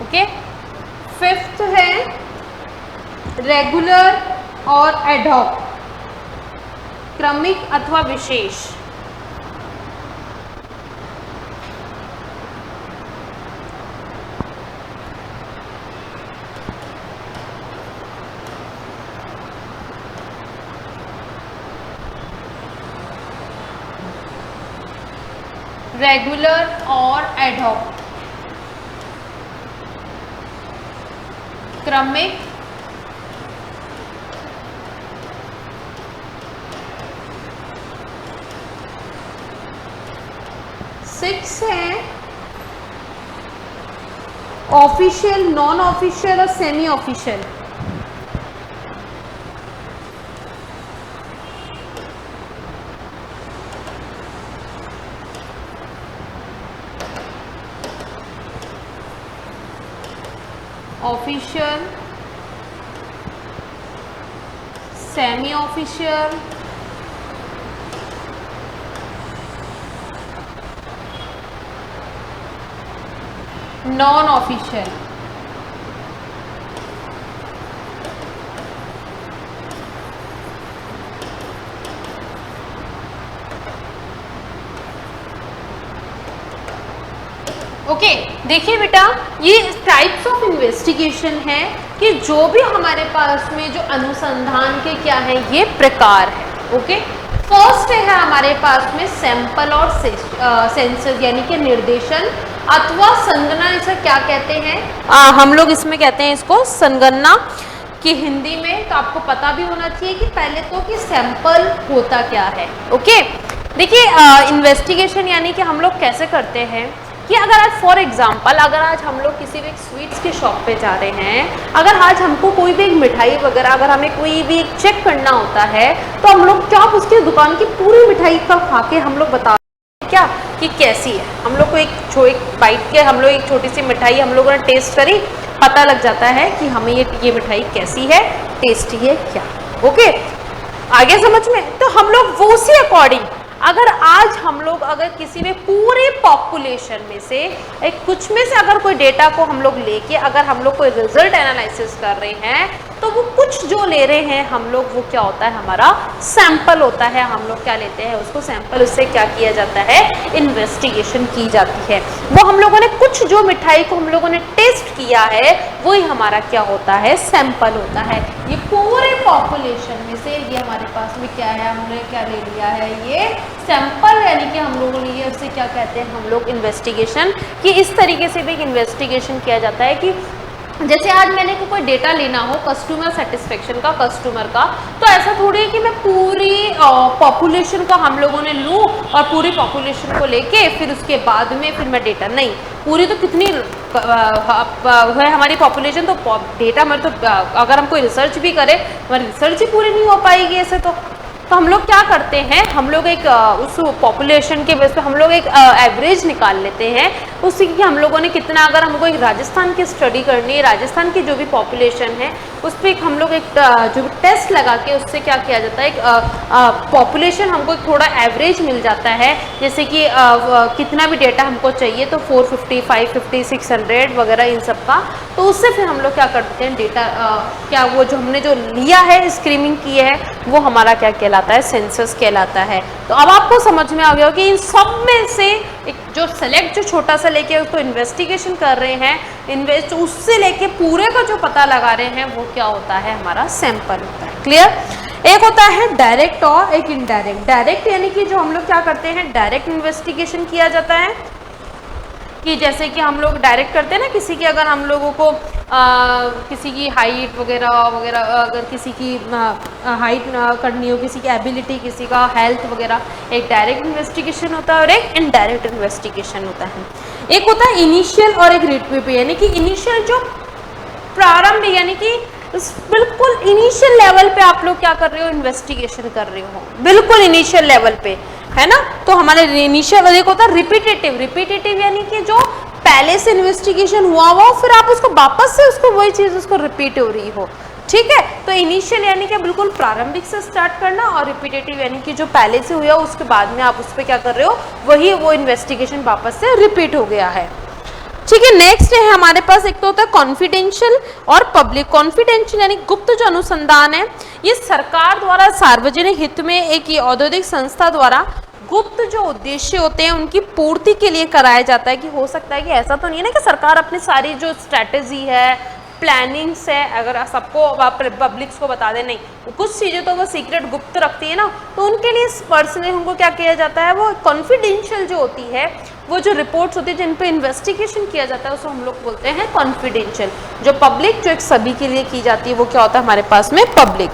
ओके, फिफ्थ है रेगुलर और एडहॉक, क्रमिक अथवा विशेष। रेगुलर और एडहॉक, क्रमिक, सिक्स है ऑफिशियल, नॉन ऑफिशियल और semi official. Official, semi official, non official. Okay, देखिए बेटा, ये टाइप्स ऑफ इन्वेस्टिगेशन है कि जो भी हमारे पास में जो अनुसंधान के क्या है ये प्रकार है। ओके, फर्स्ट है हमारे पास में सैंपल और सेंसस यानी कि निर्देशन अथवा संगणना, इसे क्या कहते हैं, हम लोग इसमें कहते हैं इसको संगणना की हिंदी में। तो आपको पता भी होना चाहिए कि पहले तो कि सैंपल होता क्या है। ओके, देखिए इन्वेस्टिगेशन यानी कि हम लोग कैसे करते हैं कि अगर आज फॉर एग्जांपल अगर आज हम लोग किसी भी एक स्वीट्स के शॉप पे जा रहे हैं, अगर आज हमको कोई भी एक मिठाई वगैरह अगर हमें कोई भी एक चेक करना होता है तो हम लोग क्या उसके दुकान की पूरी मिठाई का खा के हम लोग बता क्या कि कैसी है। हम लोग को एक बाइट के हम लोग एक छोटी सी मिठाई हम लोगों ने टेस्ट करी, पता लग जाता है कि हमें ये मिठाई कैसी है, टेस्टी है क्या। ओके, आगे समझ में। तो हम लोग वो उसी अकॉर्डिंग अगर आज हम लोग अगर किसी में पूरे पॉपुलेशन में से एक कुछ में से अगर कोई डेटा को हम लोग लेके अगर हम लोग कोई रिजल्ट एनालिसिस कर रहे हैं तो वो कुछ जो ले रहे हैं हम लोग वो क्या होता है, हमारा सैंपल होता है। हम लोग क्या लेते हैं उसको सैंपल, उससे क्या किया जाता है, इन्वेस्टिगेशन की जाती है। वो हम लोगों ने कुछ जो मिठाई को हम लोगों ने टेस्ट किया है वही हमारा क्या होता है, सैंपल होता है। ये पूरे पॉपुलेशन में से ये हमारे पास में क्या है, हमने क्या ले लिया है, ये सैंपल, यानी कि हम लोगों ने ये उससे क्या कहते हैं हम लोग इन्वेस्टिगेशन कि इस तरीके से भी एक इन्वेस्टिगेशन किया जाता है कि जैसे आज मैंने कोई डेटा लेना हो कस्टमर सेटिस्फेक्शन का, कस्टमर का, तो ऐसा थोड़ी है कि मैं पूरी पॉपुलेशन का हम लोगों ने लूँ और पूरी पॉपुलेशन को लेके फिर उसके बाद में फिर मैं डेटा नहीं, पूरी तो कितनी है हमारी पॉपुलेशन, तो डेटा में तो अगर हम कोई रिसर्च भी करें हमारी रिसर्च ही पूरी नहीं हो पाएगी ऐसे तो हम लोग क्या करते हैं, हम लोग एक उस पॉपुलेशन के बेस पे हम लोग एक एवरेज निकाल लेते हैं उससे कि हम लोगों ने कितना, अगर हमको एक राजस्थान की स्टडी करनी है, राजस्थान की जो भी पॉपुलेशन है उस पर हम लोग एक जो टेस्ट लगा के उससे क्या किया जाता है, एक पॉपुलेशन हमको थोड़ा एवरेज मिल जाता है। जैसे कि कितना भी डेटा हमको चाहिए तो 450, 550, 600 वगैरह इन सब का, तो उससे फिर हम लोग क्या करते हैं डेटा क्या वो जो हमने जो लिया है स्क्रीनिंग की है वो हमारा क्या कहलाता है, सेंसस कहलाता है। तो अब आपको समझ में आ गया कि इन सब में से एक जो सेलेक्ट जो छोटा सा लेके उसको इन्वेस्टिगेशन कर रहे हैं, उससे लेके पूरे का जो पता लगा रहे हैं वो क्या होता है, हमारा सैंपल होता है। क्लियर। एक होता है डायरेक्ट और एक इनडायरेक्ट। डायरेक्ट यानी कि जो हम लोग क्या करते हैं, डायरेक्ट इन्वेस्टिगेशन किया जाता है कि जैसे कि हम लोग डायरेक्ट करते हैं ना किसी की, अगर हम लोगों को किसी की हाइट वगैरह वगैरह, अगर किसी की हाइट करनी हो, किसी की एबिलिटी, किसी का हेल्थ वगैरह, एक डायरेक्ट इन्वेस्टिगेशन होता है और एक इनडायरेक्ट इन्वेस्टिगेशन होता है। एक होता है इनिशियल और एक रिट्रीव, यानी कि इनिशियल जो प्रारंभ यानी कि बिल्कुल इनिशियल लेवल पे आप लोग क्या कर रहे हो, इन्वेस्टिगेशन कर रहे हो, बिल्कुल इनिशियल लेवल पे, है ना। तो हमारे इनिशियल, और एक होता है रिपीटेटिव। रिपीटेटिव यानी कि जो पहले से इन्वेस्टिगेशन हुआ हो फिर आप उसको वापस से उसको वही चीज उसको रिपीट हो रही हो, ठीक है। तो इनिशियल यानी कि बिल्कुल प्रारंभिक से स्टार्ट करना, और रिपीटेटिव यानी कि जो पहले से हुआ उसके बाद में आप उस पर क्या कर रहे हो, वही वो इन्वेस्टिगेशन वापस से रिपीट हो गया है, ठीक है। नेक्स्ट है हमारे पास, एक तो होता है कॉन्फिडेंशियल और पब्लिक। कॉन्फिडेंशियल यानी गुप्त जो अनुसंधान है ये सरकार द्वारा सार्वजनिक हित में एक औद्योगिक संस्था द्वारा गुप्त जो उद्देश्य होते हैं उनकी पूर्ति के लिए कराया जाता है। कि हो सकता है कि ऐसा तो नहीं है ना कि सरकार अपनी सारी जो स्ट्रैटेजी है प्लानिंग्स है, अगर सबको पब्लिक्स को बता दें, नहीं, कुछ चीज़ें तो वो सीक्रेट गुप्त रखती है ना, तो उनके लिए पर्सनली उनको क्या किया जाता है, वो कॉन्फिडेंशियल जो होती है, वो जो रिपोर्ट्स होती है जिन पे इन्वेस्टिगेशन किया जाता है उसको हम लोग बोलते हैं कॉन्फिडेंशियल। जो पब्लिक, जो एक सभी के लिए की जाती है, वो क्या होता है हमारे पास में पब्लिक।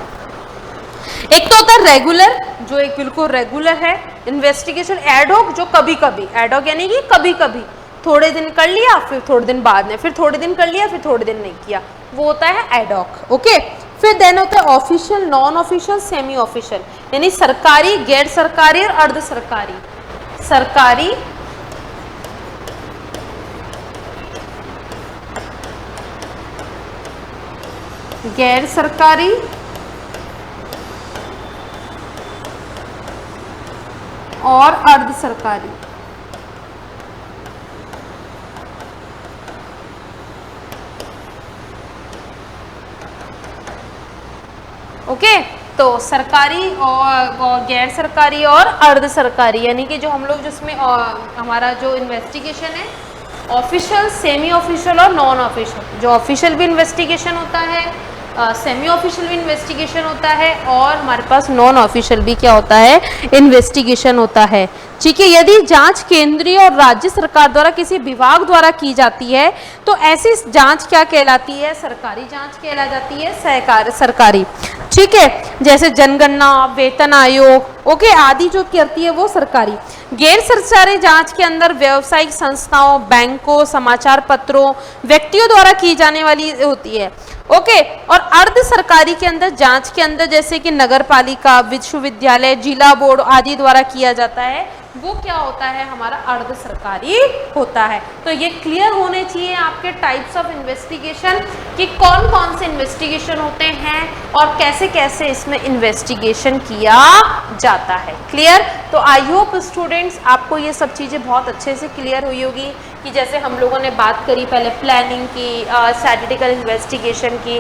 एक तो होता है रेगुलर, जो एक बिल्कुल रेगुलर है इन्वेस्टिगेशन। एडहॉक, जो कभी कभी, एडहॉक यानी कि कभी कभी थोड़े दिन कर लिया, फिर थोड़े दिन बाद में, फिर थोड़े दिन कर लिया, फिर थोड़े दिन नहीं किया, वो होता है एडहॉक। ओके, फिर देन होता है official, non official, semi official, यानी सरकारी, गैर सरकारी और अर्ध सरकारी। सरकारी, गैर सरकारी और अर्ध सरकारी। ओके, तो सरकारी और गैर सरकारी और अर्ध सरकारी, यानी कि जो हम लोग जिसमें हमारा जो इन्वेस्टिगेशन है ऑफिशियल, सेमी ऑफिशियल और नॉन ऑफिशियल। जो ऑफिशियल भी इन्वेस्टिगेशन होता है, सेमी ऑफिशियल भी इन्वेस्टिगेशन होता है, और हमारे पास नॉन ऑफिशियल भी क्या होता है, इन्वेस्टिगेशन होता है। ठीक है, यदि जांच केंद्रीय और राज्य सरकार द्वारा किसी विभाग द्वारा की जाती है तो ऐसी जांच क्या कहलाती है, सरकारी जांच कहला जाती है, सरकारी। ठीक है, जैसे जनगणना, वेतन आयोग, ओके, आदि जो करती है वो सरकारी। गैर सरकारी जांच के अंदर व्यावसायिक संस्थाओं, बैंकों, समाचार पत्रों, व्यक्तियों द्वारा की जाने वाली होती है। ओके, और अर्ध सरकारी के अंदर, जांच के अंदर जैसे कि नगर पालिका, विश्वविद्यालय, जिला बोर्ड आदि द्वारा किया जाता है, वो क्या होता है हमारा अर्ध सरकारी होता है। तो ये क्लियर होने चाहिए आपके टाइप्स ऑफ इन्वेस्टिगेशन कि कौन कौन से इन्वेस्टिगेशन होते हैं और कैसे कैसे इसमें इन्वेस्टिगेशन किया जाता है। क्लियर? तो आई होप स्टूडेंट्स आपको ये सब चीज़ें बहुत अच्छे से क्लियर हुई होगी कि जैसे हम लोगों ने बात करी पहले प्लानिंग की, स्टैटिस्टिकल इन्वेस्टिगेशन की,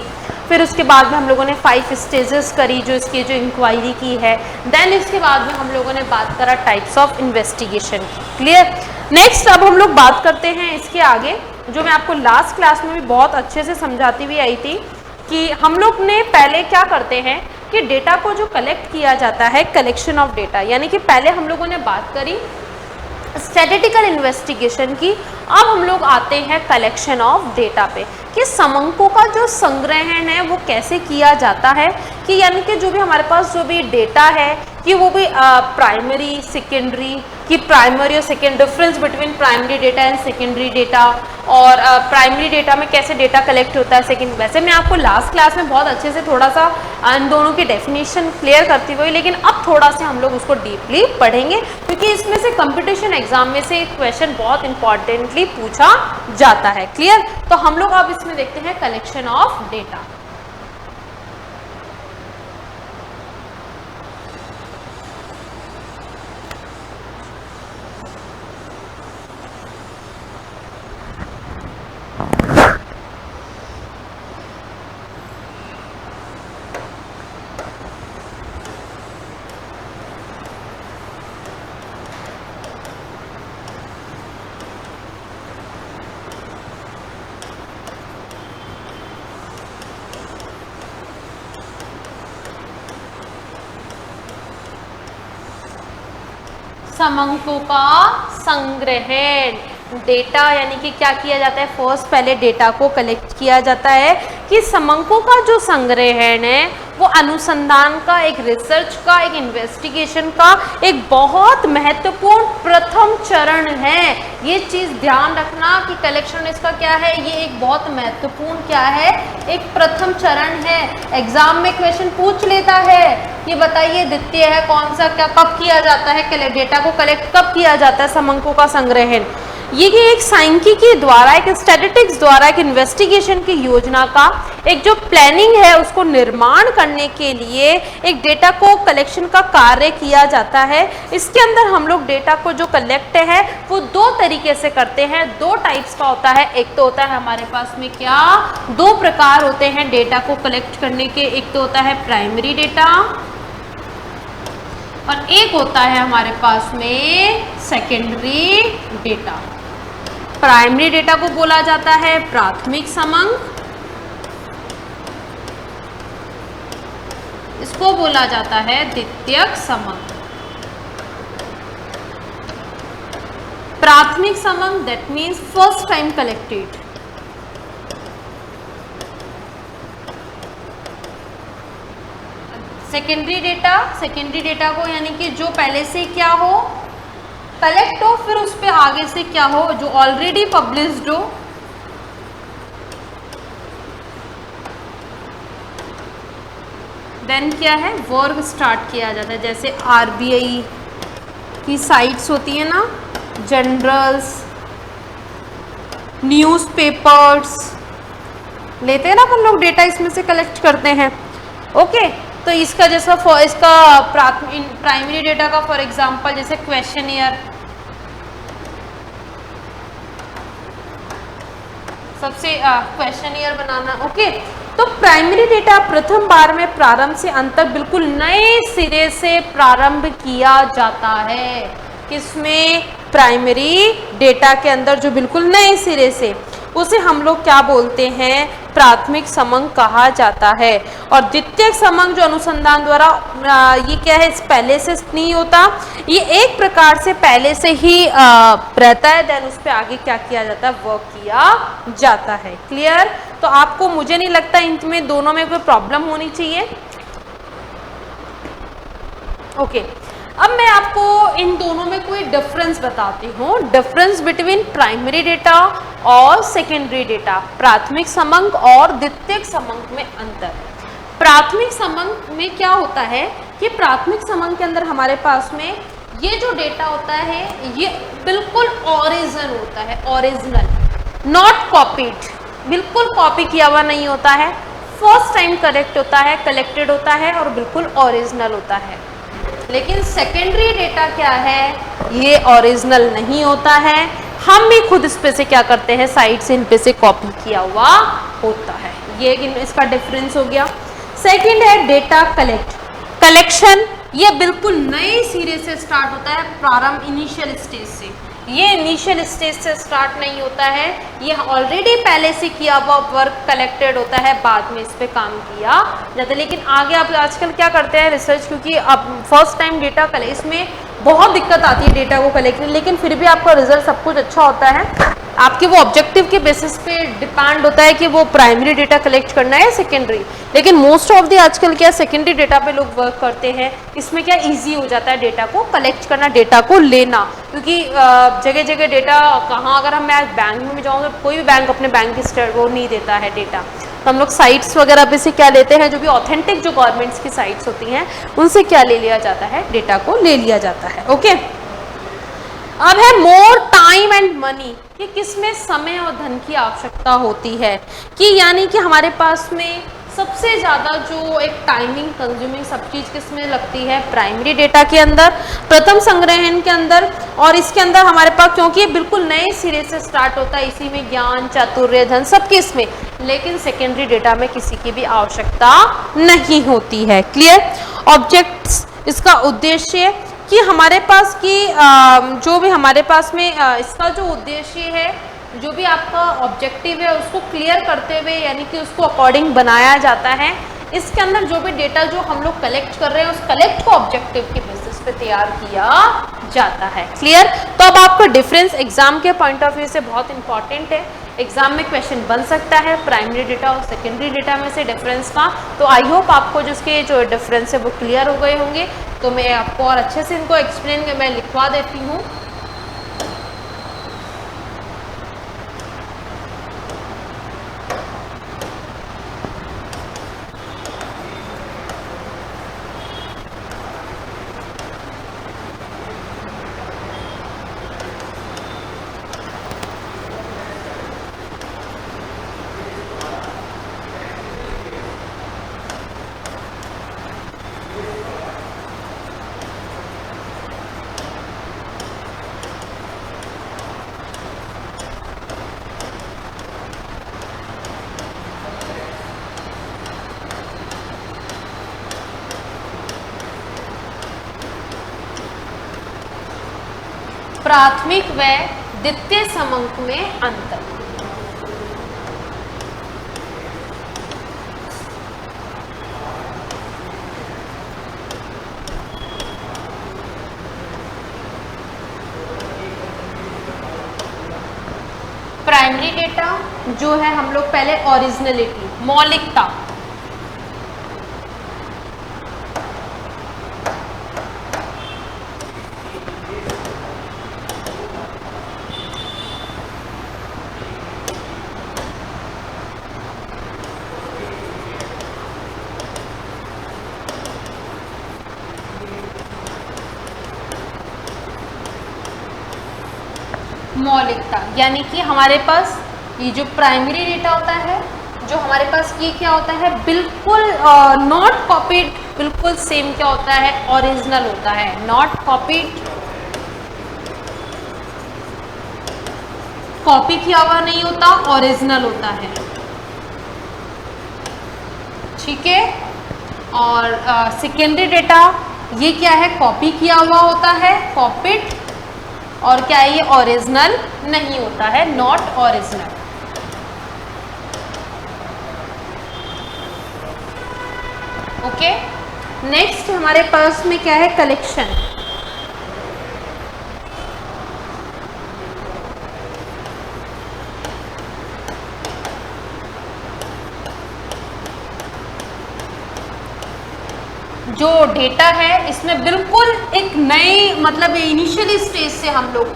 फिर उसके बाद में हम लोगों ने 5 स्टेजेस करी जो इसकी जो इंक्वायरी की है, देन इसके बाद में हम लोगों ने बात करा types of investigation. Clear? Next अब हम लोग बात करते हैं इसके आगे, जो मैं आपको लास्ट क्लास में भी बहुत अच्छे से समझाती हुई आई थी कि हम लोग ने पहले क्या करते हैं कि डेटा को जो कलेक्ट किया जाता है, कलेक्शन ऑफ डेटा, यानी कि पहले हम लोगों ने बात करी स्टैटिस्टिकल इन्वेस्टिगेशन की, अब हम लोग आते हैं कलेक्शन ऑफ डेटा पे कि समंकों का जो संग्रहण है वो कैसे किया जाता है, कि यानी कि जो भी हमारे पास जो भी डेटा है कि वो भी प्राइमरी, सेकेंडरी, कि प्राइमरी और second, difference between primary data and secondary data, और प्राइमरी डेटा में कैसे डेटा कलेक्ट होता है, सेकेंड। वैसे मैं आपको लास्ट क्लास में बहुत अच्छे से थोड़ा सा इन दोनों की डेफिनेशन क्लियर करती हुई, लेकिन अब थोड़ा सा हम लोग उसको डीपली पढ़ेंगे क्योंकि इसमें से कंपटीशन एग्जाम में से क्वेश्चन बहुत इंपॉर्टेंटली पूछा जाता है। क्लियर? तो हम लोग अब इसमें देखते हैं कलेक्शन ऑफ डेटा। समंकों का संग्रहण, डेटा यानी कि क्या किया जाता है, फर्स्ट पहले डेटा को कलेक्ट किया जाता है कि समंकों का जो संग्रहण है वो अनुसंधान का, एक रिसर्च का, एक इन्वेस्टिगेशन का एक बहुत महत्वपूर्ण प्रथम चरण है। ये चीज़ ध्यान रखना कि कलेक्शन इसका क्या है, ये एक बहुत महत्वपूर्ण क्या है, एक प्रथम चरण है। एग्जाम में क्वेश्चन पूछ लेता है, ये बताइए द्वितीय है कौन सा, क्या कब किया जाता है, डेटा को कलेक्ट कब किया जाता है, समंकों का संग्रहण। ये एक सांख्यिकी द्वारा, एक स्टैटिस्टिक्स द्वारा, एक इन्वेस्टिगेशन की योजना का एक जो प्लानिंग है उसको निर्माण करने के लिए एक डेटा को कलेक्शन का कार्य किया जाता है। इसके अंदर हम लोग डेटा को जो कलेक्ट है वो दो तरीके से करते हैं, दो टाइप्स का होता है। एक तो होता है हमारे पास में क्या, दो प्रकार होते हैं डेटा को कलेक्ट करने के, एक तो होता है प्राइमरी डेटा और एक होता है हमारे पास में सेकेंडरी डेटा। प्राइमरी डेटा को बोला जाता है प्राथमिक समंक इसको बोला जाता है द्वितीयक समंक। प्राथमिक समंक that means first time collected. Secondary data को यानी कि जो पहले से क्या हो कलेक्ट हो, फिर उस पे आगे से क्या हो जो ऑलरेडी पब्लिश्ड हो। देन क्या है वर्क स्टार्ट किया जाता है, जैसे आरबीआई की साइट्स होती है ना, जर्नल्स, न्यूज़पेपर्स लेते हैं ना हम लोग डेटा, इसमें से कलेक्ट करते हैं। ओके तो इसका जैसा इसका प्राइमरी डेटा का फॉर एग्जांपल जैसे क्वेश्चनियर, सबसे क्वेश्चनियर बनाना। ओके तो प्राइमरी डेटा प्रथम बार में प्रारंभ से अंत तक बिल्कुल नए सिरे से प्रारंभ किया जाता है। किसमें? प्राइमरी डेटा के अंदर जो बिल्कुल नए सिरे से, उसे हम लोग क्या बोलते हैं? प्राथमिक समंक कहा जाता है। और द्वितीयक समंक जो अनुसंधान द्वारा ये क्या है, इस पहले से नहीं होता, ये एक प्रकार से पहले से ही रहता है, देन उस पर आगे क्या किया जाता है? वर्क किया जाता है। क्लियर? तो आपको मुझे नहीं लगता इनमें दोनों में कोई प्रॉब्लम होनी चाहिए। ओके अब मैं आपको इन दोनों में कोई डिफरेंस बताती हूँ, डिफरेंस बिटवीन प्राइमरी डेटा और सेकेंडरी डेटा, प्राथमिक समंक और द्वितीयक समंक में अंतर। प्राथमिक समंक में क्या होता है कि प्राथमिक समंक के अंदर हमारे पास में ये जो डेटा होता है ये बिल्कुल ओरिजिनल होता है, ओरिजिनल, नॉट कॉपीड, बिल्कुल कॉपी किया हुआ नहीं होता है, फर्स्ट टाइम कलेक्ट होता है, कलेक्टेड होता है और बिल्कुल ओरिजिनल होता है। लेकिन सेकेंडरी डेटा क्या है? ये ओरिजिनल नहीं होता है, हम भी खुद इस पे से क्या करते हैं? साइट से इन पे से कॉपी किया हुआ होता है। ये इसका डिफरेंस हो गया। सेकंड है डेटा कलेक्शन, ये बिल्कुल नए सिरे से स्टार्ट होता है, प्रारंभ इनिशियल स्टेज से। ये इनिशियल स्टेज से स्टार्ट नहीं होता है, ये ऑलरेडी पहले से किया हुआ वर्क कलेक्टेड होता है, बाद में इस पे काम किया जाता है। लेकिन आगे आप आजकल क्या करते हैं रिसर्च, क्योंकि अब फर्स्ट टाइम डेटा कलेक्ट, इसमें बहुत दिक्कत आती है डेटा को कलेक्ट, लेकिन फिर भी आपका रिजल्ट सब कुछ अच्छा होता है। आपके वो ऑब्जेक्टिव के बेसिस पे डिपेंड होता है कि वो प्राइमरी डेटा कलेक्ट करना है सेकेंडरी। लेकिन मोस्ट ऑफ द आजकल क्या सेकेंडरी डेटा पे लोग वर्क करते हैं, इसमें क्या इजी हो जाता है डेटा को कलेक्ट करना, डेटा को लेना, क्योंकि जगह जगह डेटा कहाँ, अगर मैं बैंक में जाऊँ तो कोई भी बैंक अपने बैंक की वो नहीं देता है डेटा, तो हम लोग साइट्स वगैरह पे से क्या लेते हैं, जो भी ऑथेंटिक जो गवर्नमेंट्स की साइट्स होती हैं उनसे क्या ले लिया जाता है? डेटा को ले लिया जाता है। ओके अब है मोर टाइम एंड मनी, कि किसमें समय और धन की आवश्यकता होती है, कि यानी कि हमारे पास में सबसे ज़्यादा जो एक टाइमिंग कंज्यूमिंग सब चीज़ किसमें लगती है? प्राइमरी डेटा के अंदर, प्रथम संग्रहण के अंदर। और इसके अंदर हमारे पास क्योंकि ये बिल्कुल नए सिरे से स्टार्ट होता है, इसी में ज्ञान, चातुर्य, धन सब किसमें, लेकिन सेकेंडरी डेटा में किसी की भी आवश्यकता नहीं होती है। क्लियर? ऑब्जेक्ट्स, इसका उद्देश्य कि हमारे पास की जो भी हमारे पास में इसका जो उद्देश्य है, जो भी आपका ऑब्जेक्टिव है उसको क्लियर करते हुए, यानी कि उसको अकॉर्डिंग बनाया जाता है। इसके अंदर जो भी डेटा जो हम लोग कलेक्ट कर रहे हैं, उस कलेक्ट को ऑब्जेक्टिव के बेसिस पे तैयार किया जाता है। क्लियर? तो अब आपका डिफरेंस एग्जाम के पॉइंट ऑफ व्यू से बहुत इंपॉर्टेंट है, एग्जाम में क्वेश्चन बन सकता है प्राइमरी डेटा और सेकेंडरी डेटा में से डिफरेंस का। तो आई होप आपको जिसके जो डिफरेंस है वो क्लियर हो गए होंगे। तो मैं आपको और अच्छे से इनको एक्सप्लेन मैं लिखवा देती हूँ। प्राथमिक व द्वितीय समंक में अंतर। प्राइमरी डेटा जो है हम लोग पहले ओरिजिनलिटी, मौलिकता, मौलिकता, यानी कि हमारे पास ये जो प्राइमरी डेटा होता है, जो हमारे पास ये क्या होता है, बिल्कुल नॉट कॉपीड, बिल्कुल सेम क्या होता है, ओरिजिनल होता है, नॉट कॉपीड, कॉपी किया हुआ नहीं होता, ओरिजिनल होता है, ठीक है। और सेकेंडरी डेटा ये क्या है, कॉपी किया हुआ होता है, कॉपीड, और क्या है ये, ओरिजिनल नहीं होता है, नॉट ओरिजिनल। ओके, नेक्स्ट हमारे पास में क्या है, कलेक्शन। जो डेटा है इसमें बिल्कुल एक नए मतलब इनिशियल स्टेज से हम लोग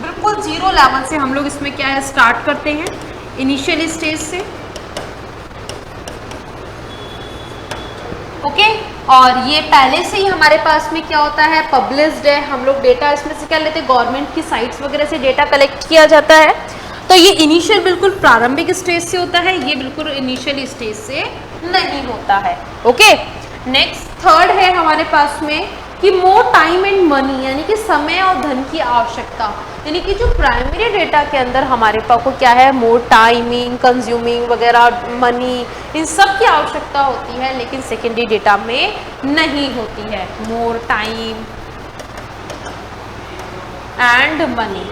बिल्कुल जीरो लेवल से हम लोग इसमें क्या है स्टार्ट करते हैं, इनिशियल स्टेज से। ओके, और ये पहले से ही हमारे पास में क्या होता है, पब्लिश्ड है, हम लोग डेटा इसमें से क्या लेते हैं, गवर्नमेंट की साइट्स वगैरह से डेटा कलेक्ट किया जाता है। तो ये इनिशियल बिल्कुल प्रारंभिक स्टेज से होता है, ये बिल्कुल इनिशियल स्टेज से नहीं होता है। ओके, नेक्स्ट थर्ड है हमारे पास में कि मोर टाइम एंड मनी, यानी कि समय और धन की आवश्यकता, यानी कि जो प्राइमरी डेटा के अंदर हमारे पास को क्या है, मोर टाइमिंग, कंज्यूमिंग वगैरह, मनी, इन सब की आवश्यकता होती है, लेकिन सेकेंडरी डेटा में नहीं होती है। मोर टाइम एंड मनी,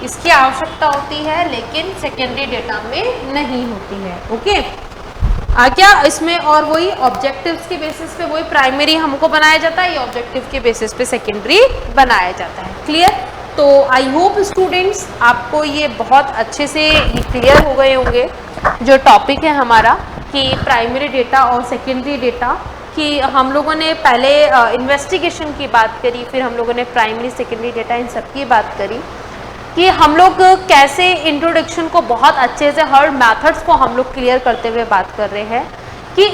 इसकी आवश्यकता होती है, लेकिन सेकेंडरी डेटा में नहीं होती है। ओके, क्या इसमें और वही ऑब्जेक्टिव्स के बेसिस पे वही प्राइमरी हमको बनाया जाता है, या ऑब्जेक्टिव के बेसिस पे सेकेंडरी बनाया जाता है। क्लियर? तो आई होप स्टूडेंट्स आपको ये बहुत अच्छे से ये क्लियर हो गए होंगे जो टॉपिक है हमारा कि प्राइमरी डेटा और सेकेंडरी डेटा, कि हम लोगों ने पहले इन्वेस्टिगेशन की बात करी, फिर हम लोगों ने प्राइमरी सेकेंडरी डेटा इन सब की बात करी कि हम लोग कैसे इंट्रोडक्शन को बहुत अच्छे से हर मेथड्स को हम लोग क्लियर करते हुए बात कर रहे हैं कि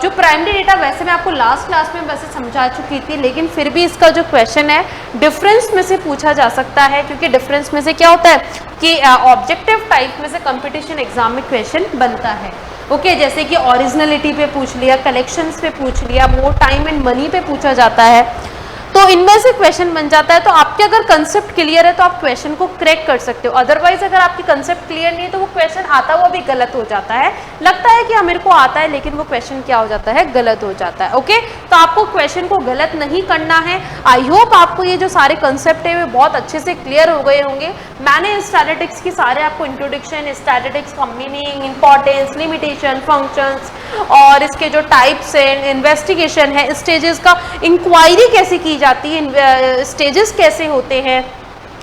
जो प्राइमरी डेटा वैसे मैं आपको लास्ट क्लास में वैसे समझा चुकी थी, लेकिन फिर भी इसका जो क्वेश्चन है डिफरेंस में से पूछा जा सकता है, क्योंकि डिफरेंस में से क्या होता है कि ऑब्जेक्टिव टाइप में से कंपटीशन एग्जाम में क्वेश्चन बनता है। ओके, जैसे कि ओरिजिनलिटी पे पूछ लिया, कलेक्शंस पे पूछ लिया, मोर टाइम एंड मनी पे पूछा जाता है, तो इनमें से क्वेश्चन बन जाता है। तो आपके अगर कंसेप्ट क्लियर है तो आप क्वेश्चन को क्रैक कर सकते हो, अदरवाइज अगर आपकी कंसेप्ट क्लियर नहीं है तो वो क्वेश्चन आता हुआ भी गलत हो जाता है। लगता है कि हाँ मेरे को आता है, लेकिन वो क्वेश्चन क्या हो जाता है, गलत हो जाता है। ओके, तो आपको क्वेश्चन को गलत नहीं करना है। आई होप आपको ये जो सारे कंसेप्ट है वे बहुत अच्छे से क्लियर हो गए होंगे। मैंने स्टैटिस्टिक्स की सारे आपको इंट्रोडक्शन, स्टैटिस्टिक्स का मीनिंग, इंपॉर्टेंस, लिमिटेशन, फंक्शंस और इसके जो टाइप्स है, इन्वेस्टिगेशन है, स्टेजेस का इंक्वायरी कैसे की जाती है, स्टेजेस कैसे होते हैं,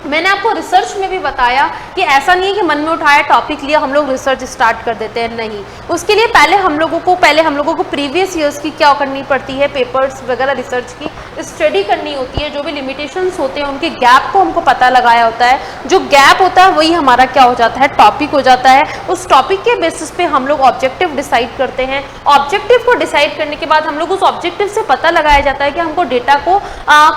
मैंने आपको रिसर्च में भी बताया कि ऐसा नहीं है कि मन में उठाया टॉपिक लिया हम लोग रिसर्च स्टार्ट कर देते हैं, नहीं। उसके लिए पहले हम लोगों को प्रीवियस ईयर्स की क्या करनी पड़ती है, पेपर्स वगैरह रिसर्च की स्टडी करनी होती है, जो भी लिमिटेशंस होते हैं उनके गैप को हमको पता लगाया होता है। जो गैप होता है वही हमारा क्या हो जाता है, टॉपिक हो जाता है। उस टॉपिक के बेसिस पे हम लोग ऑब्जेक्टिव डिसाइड करते हैं। ऑब्जेक्टिव को डिसाइड करने के बाद हम लोग उस ऑब्जेक्टिव से पता लगाया जाता है कि हमको डेटा को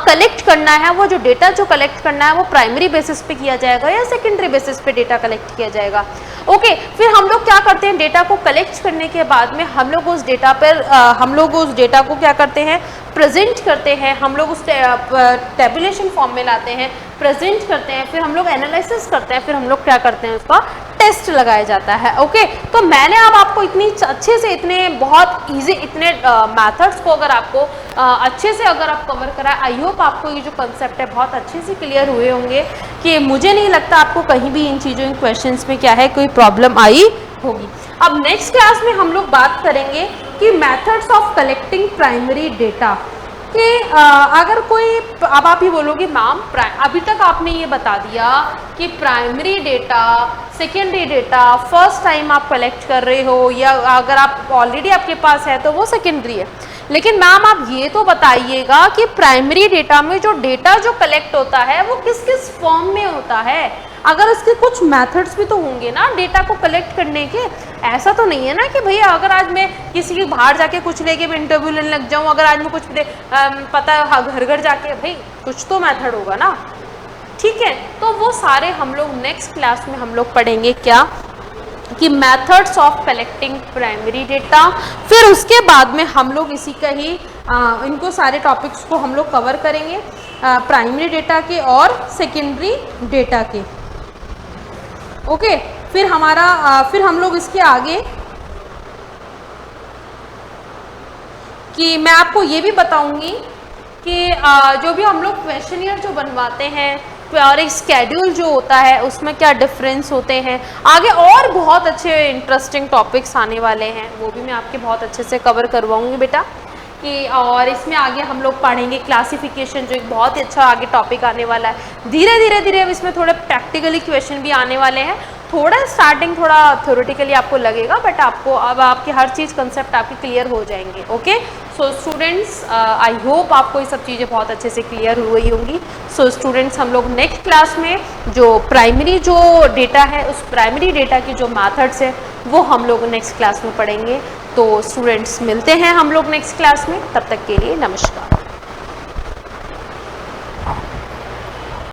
कलेक्ट करना है। वो जो डेटा जो कलेक्ट करना है वो प्राइमरी बेसिस पे किया जाएगा या सेकेंडरी बेसिस पे डेटा कलेक्ट किया जाएगा। ओके, फिर हम लोग क्या करते हैं, डेटा को कलेक्ट करने के बाद में हम लोग उस डेटा को क्या करते हैं, प्रेजेंट करते हैं। हम लोग उस टेबुलेशन फॉर्म में लाते हैं, प्रेजेंट करते हैं, फिर हम लोग एनालिसिस करते हैं, फिर हम लोग क्या करते हैं, उसका टेस्ट लगाया जाता है। ओके, तो मैंने अब आपको इतनी अच्छे से, इतने बहुत इजी, इतने मेथड्स को अगर आपको अच्छे से अगर आप कवर करा, आई होप आपको ये जो कंसेप्ट है बहुत अच्छे से क्लियर हुए होंगे कि मुझे नहीं लगता आपको कहीं भी इन चीज़ों, इन क्वेश्चंस में क्या है कोई प्रॉब्लम आई होगी। अब नेक्स्ट क्लास में हम लोग बात करेंगे कि methods of collecting primary data. कि अगर कोई, अब आप ही बोलोगे मैम अभी तक आपने ये बता दिया कि primary data, secondary data first time आप कलेक्ट कर रहे हो, या अगर आप ऑलरेडी आपके पास है तो वो सेकेंडरी है। लेकिन मैम आप ये तो बताइएगा कि प्राइमरी डेटा में जो डेटा जो कलेक्ट होता है वो किस किस फॉर्म में होता है। अगर इसके कुछ मेथड्स भी तो होंगे ना डेटा को कलेक्ट करने के। ऐसा तो नहीं है ना कि भैया अगर आज मैं किसी के बाहर जाके कुछ लेके मैं इंटरव्यू लेने लग जाऊं, अगर आज मैं कुछ पता घर घर जाके, भाई कुछ तो मेथड होगा ना। ठीक है, तो वो सारे हम लोग नेक्स्ट क्लास में हम लोग पढ़ेंगे क्या, कि methods of collecting primary data. फिर उसके बाद में हम लोग इसी का ही इनको सारे टॉपिक्स को हम लोग कवर करेंगे, प्राइमरी डेटा के और सेकेंडरी डेटा के। ओके, फिर फिर हम लोग इसके आगे कि मैं आपको ये भी बताऊंगी कि जो भी हम लोग क्वेश्चनियर जो बनवाते हैं और एक स्केड्यूल जो होता है उसमें क्या डिफरेंस होते हैं। आगे और बहुत अच्छे इंटरेस्टिंग टॉपिक्स आने वाले हैं, वो भी मैं आपके बहुत अच्छे से कवर करवाऊंगी बेटा। कि और इसमें आगे हम लोग पढ़ेंगे क्लासिफिकेशन, जो एक बहुत ही अच्छा आगे टॉपिक आने वाला है। धीरे धीरे अब इसमें थोड़े प्रैक्टिकली क्वेश्चन भी आने वाले हैं। थोड़ा स्टार्टिंग थोड़ा थ्योरेटिकली आपको लगेगा, बट आपको अब आपकी हर चीज़ कंसेप्ट आपकी क्लियर हो जाएंगे। Okay, so students I hope आपको ये सब चीज़ें बहुत अच्छे से क्लियर हुई होंगी। सो स्टूडेंट्स हम लोग नेक्स्ट क्लास में जो प्राइमरी जो डेटा है उस प्राइमरी डेटा की जो मैथड्स है वो हम लोग नेक्स्ट क्लास में पढ़ेंगे। तो स्टूडेंट्स मिलते हैं हम लोग नेक्स्ट क्लास में, तब तक के लिए नमस्कार।